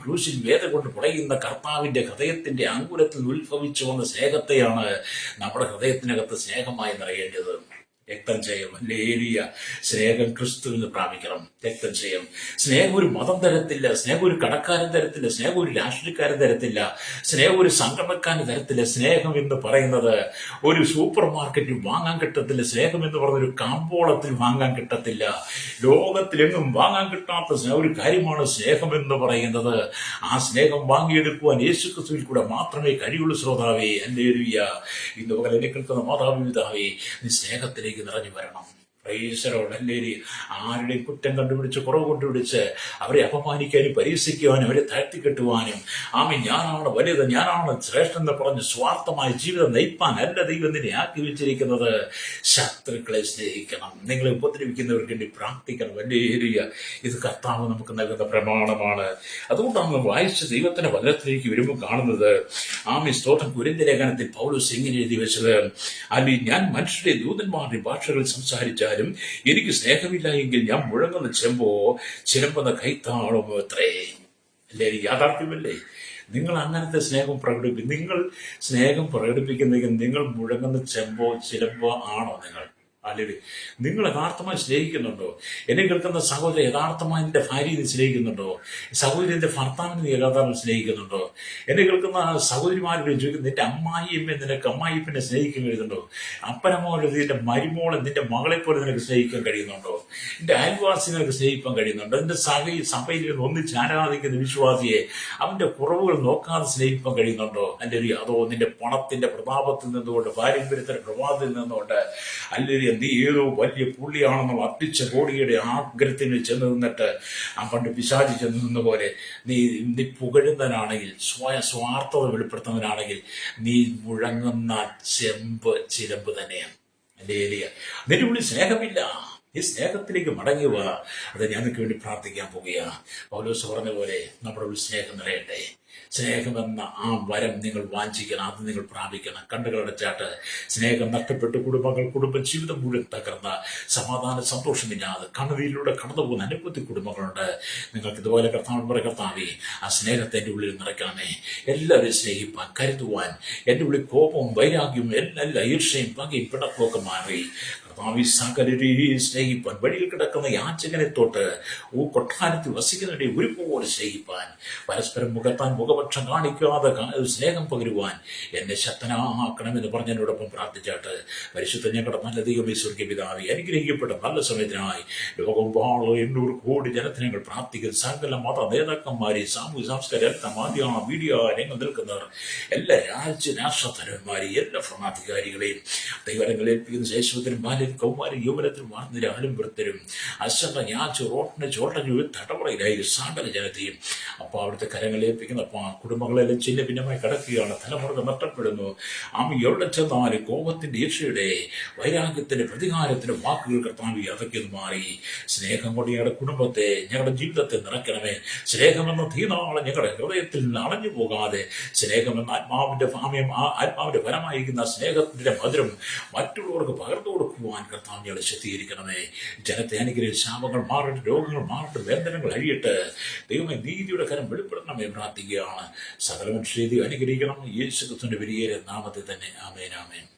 ക്രൂശിൽ വേദന കൊണ്ട് പുളയുന്ന കർത്താവിന്റെ ഹൃദയത്തിന്റെ അങ്കുരത്തിൽ ഉത്ഭവിച്ചു വന്ന സ്നേഹത്തെയാണ് നമ്മുടെ ഹൃദയത്തിനകത്ത് സ്നേഹമായി നിറയേണ്ടത്. രക്തം ചെയ്യും. ഹല്ലേലൂയ. സ്നേഹം ക്രിസ്തുവിന് പ്രാപിക്കണം. രക്തം ചെയ്യും. സ്നേഹം ഒരു മതം തരത്തില്ല, സ്നേഹം ഒരു കടക്കാരൻ തരത്തില്ല, സ്നേഹം ഒരു രാഷ്ട്രീയക്കാരൻ തരത്തില്ല, സ്നേഹം ഒരു സംഘടനക്കാരൻ തരത്തില്ല. സ്നേഹം എന്ന് പറയുന്നത് ഒരു സൂപ്പർ മാർക്കറ്റിൽ വാങ്ങാൻ കിട്ടത്തില്ല. സ്നേഹം എന്ന് പറയുന്ന ഒരു കാമ്പോളത്തിൽ വാങ്ങാൻ കിട്ടത്തില്ല. ലോകത്തിലെങ്ങും വാങ്ങാൻ കിട്ടാത്ത ഒരു കാര്യമാണ് സ്നേഹം എന്ന് പറയുന്നത്. ആ സ്നേഹം വാങ്ങിയെടുക്കുവാൻ യേശു ക്രിസ്തുവിൽ കൂടെ മാത്രമേ കഴിയുള്ളൂ ശ്രോതാവേ. ഹല്ലേലൂയ. ഇന്ന് പകൽ എന്നെ കേൾക്കുന്ന മാതാപിതാവേ, നീ സ്നേഹത്തിലേക്ക് നിറഞ്ഞു വരണം. ആരുടെയും കുറ്റം കണ്ടുപിടിച്ച്, കുറവ് കണ്ടുപിടിച്ച് അവരെ അപമാനിക്കാനും പരിഹസിക്കുവാനും അവരെ താഴ്ത്തിക്കെട്ടുവാനും ഞാനാണ് വലുത്, ഞാനാണ് ശ്രേഷ്ഠൻ എന്ന് പറഞ്ഞ് സ്വാർത്ഥമായ ജീവിതം നയിപ്പാൻ അല്ല ദൈവം നിന്നെ ആക്കി വെച്ചിരിക്കുന്നത്. ശത്രുക്കളെ സ്നേഹിക്കണം, നിങ്ങളെ ഉപദ്രവിക്കുന്നവർക്ക് വേണ്ടി പ്രാർത്ഥിക്കണം. ഹല്ലേലൂയ. ഇത് കർത്താവ് നമുക്ക് നൽകുന്ന പ്രമാണമാണ്. അതുകൊണ്ടാണ് വായിച്ച ദൈവത്തിന്റെ വചനത്തിലേക്ക് വരുമ്പോൾ കാണുന്നത് സ്തോത്രം. കുരിന്ത്യർ ലേഖനത്തിൽ പൗലോസ് ഇങ്ങനെ എഴുതി വെച്ചത്, ഞാൻ മനുഷ്യരുടെ ദൂതന്മാരുടെ ഭാഷകളിൽ സംസാരിച്ചാൽ എനിക്ക് സ്നേഹമില്ല എങ്കിൽ ഞാൻ മുഴങ്ങുന്ന ചിലമ്പുന്ന കൈത്താളമോ അത്രേ. അല്ലേ? യാഥാർത്ഥ്യമല്ലേ? നിങ്ങൾ അങ്ങനത്തെ സ്നേഹം നിങ്ങൾ സ്നേഹം പ്രകടിപ്പിക്കുന്നെങ്കിൽ നിങ്ങൾ മുഴങ്ങുന്ന ചിലമ്പോ ആണോ നിങ്ങൾ? അല്ലെങ്കിൽ നിങ്ങൾ യഥാർത്ഥമായി സ്നേഹിക്കുന്നുണ്ടോ? എന്നെ കേൾക്കുന്ന സഹോദരൻ യഥാർത്ഥമായി നിന്റെ ഭാര്യയെ നീ സ്നേഹിക്കുന്നുണ്ടോ? സഹോദരന്റെ ഭർത്താവിനെ നീ യഥാർത്ഥം സ്നേഹിക്കുന്നുണ്ടോ? എന്നെ കേൾക്കുന്ന സഹോദരിമാരോട് ചോദിക്കുന്നു, നിന്റെ അമ്മായിയമ്മ നിനക്ക് അമ്മായിപ്പനെ സ്നേഹിക്കാൻ കഴിയുന്നുണ്ടോ? അപ്പനമ്മോട് നിന്റെ മരുമോളെ, നിന്റെ മകളെ പോലെ നിനക്ക് സ്നേഹിക്കാൻ കഴിയുന്നുണ്ടോ? നിന്റെ അയൽവാസി നിനക്ക് സ്നേഹിക്കാൻ കഴിയുന്നുണ്ടോ? നിന്റെ സഭയിൽ ഒന്നിച്ച് ആരാധിക്കുന്ന വിശ്വാസിയെ അവന്റെ കുറവുകൾ നോക്കാതെ സ്നേഹിക്കാൻ കഴിയുന്നുണ്ടോ? അതോ നിന്റെ പണത്തിന്റെ പ്രതാപത്തിൽ നിന്നുകൊണ്ട്, പാരമ്പര്യത്തിന്റെ പ്രഭാതത്തിൽ നിന്നുകൊണ്ട്, അല്ലെങ്കിൽ നീ ഏതോ വലിയ പുള്ളിയാണെന്നുള്ള അർപ്പിച്ച കോടിയുടെ ആഗ്രഹത്തിന് ചെന്ന് നിന്നിട്ട് പണ്ട് പിശാചി ചെന്ന് നിന്ന പോലെ നീ പുകഴുന്നവനാണെങ്കിൽ, സ്വാർത്ഥത വെളിപ്പെടുത്തുന്നവനാണെങ്കിൽ, നീ മുഴങ്ങുന്ന ചിലമ്പ് തന്നെയാണ്. നിന്റെ ഉള്ളിൽ സ്നേഹമില്ല. ഈ സ്നേഹത്തിലേക്ക് മടങ്ങുക. അത് ഞങ്ങൾക്ക് വേണ്ടി പ്രാർത്ഥിക്കാൻ പോവുകയാണ്. പൗലോസ് പറഞ്ഞ പോലെ നമ്മുടെ ഉള്ളിൽ സ്നേഹം നിറയട്ടെ. സ്നേഹമെന്ന വരം നിങ്ങൾ വാഞ്ചിക്കണം, അത് നിങ്ങൾ പ്രാപിക്കണം. കണ്ണുകളടച്ചാട്ട് സ്നേഹം നഷ്ടപ്പെട്ട് കുടുംബ ജീവിതം മുഴുവൻ തകർന്ന സമാധാന സന്തോഷമില്ലാതെ കണ്ണുനീരിലൂടെ കടന്നു പോകുന്ന അനവധി കുടുംബങ്ങളുണ്ട്. നിങ്ങൾക്ക് ഇതുപോലെ കർത്താവേ, ആ സ്നേഹത്തെ എൻ്റെ ഉള്ളിൽ നിറയ്ക്കണമേ. എല്ലാവരെയും സ്നേഹിപ്പാൻ, കരുതുവാൻ, എൻ്റെ ഉള്ളിൽ കോപവും വൈരാഗ്യവും എല്ലാ ഈർഷയും പകയും പിണക്കമൊക്കെ മാറി സകലരെയും സ്നേഹിപ്പാൻ, വഴിയിൽ കിടക്കുന്ന യാചകനെ തൊട്ട് കൊട്ടാരത്തിൽ വസിക്കുന്നവരെ ഒരുപോലെ സ്നേഹിപ്പാൻ, പരസ്പരം മുഖപക്ഷം കാണിക്കാതെ സ്നേഹം പകരുവാൻ എന്നെ ശക്തനാക്കണമെന്ന് പറഞ്ഞതിനോടൊപ്പം പ്രാർത്ഥിച്ചാട്ട് പരിശുദ്ധ ഞങ്ങളുടെ നല്ല ദൈവമേ സ്വർഗ്ഗീയ പിതാവേ, അനുഗ്രഹിക്കപ്പെട്ട നല്ല സമയത്തിനായി ലോകം 800 കോടി ജനത്തിന് ഞങ്ങൾ പ്രാർത്ഥിക്കുന്ന സകല മത നേതാക്കന്മാരെ, സാമൂഹ്യ സാംസ്കാരിക മാധ്യമ മീഡിയ രംഗം നിൽക്കുന്നവർ, എല്ലാ രാഷ്ട്രതലവന്മാരെയും, എല്ലാ ഭരണാധികാരികളെയും ദൈവങ്ങൾ ഏൽപ്പിക്കുന്ന ശേഷത്തിനും കൗമാരും യുവനത്തിനും വാർന്നതിലും വൃത്തരും അശ്വത ഞാച്ച് റോട്ടിനെ ചോട്ടഞ്ഞു തടവറയിലായി സകല ജനത്തെയും അപ്പൊ അവിടുത്തെ കരങ്ങളേൽപ്പിക്കുന്ന കുടുംബങ്ങളെല്ലാം ചിന്ന ഭിന്നമായി കിടക്കുകയാണ്, തലമുറകൾ നഷ്ടപ്പെടുന്നു. എവിടെ ചെന്നാലും കോപത്തിന്റെ, ഈർഷ്യയുടെ, വൈരാഗ്യത്തിന്റെ, പ്രതികാരത്തിന്റെ വാക്കുകൾ കർത്താവേ അതൊക്കെ ഒന്ന് മാറി സ്നേഹം കൊണ്ട് ഞങ്ങളുടെ കുടുംബത്തെ, ഞങ്ങളുടെ ജീവിതത്തെ നിറയ്ക്കണമേ. സ്നേഹമെന്ന തീനാളം ഞങ്ങളുടെ ഹൃദയത്തിൽ നിന്ന് അണഞ്ഞു പോകാതെ സ്നേഹമെന്ന ആത്മാവിന്റെ ഫലമായിരിക്കുന്ന സ്നേഹത്തിന്റെ മധുരം മറ്റുള്ളവർക്ക് പകർന്നു കൊടുക്കുവാൻ കർത്താവ് ഞങ്ങളെ ശക്തീകരിക്കണമേ. ജനത്തെ അനുഗ്രഹിച്ച് ശാപങ്ങൾ മാറട്ടെ, രോഗങ്ങൾ മാറട്ടെ, വേദനകൾ അഴിയട്ടെ. ദൈവമേ, നീതിയുടെ കരം വെളിപ്പെടണമേ പ്രാർത്ഥിക്കുകയാണ്. സകല മനുഷ്യരെ അനുഗ്രഹിക്കണം. യേശു ക്രിസ്തുവിന്റെ വലിയ നാമത്തിൽ തന്നെ. ആമേൻ, ആമേൻ.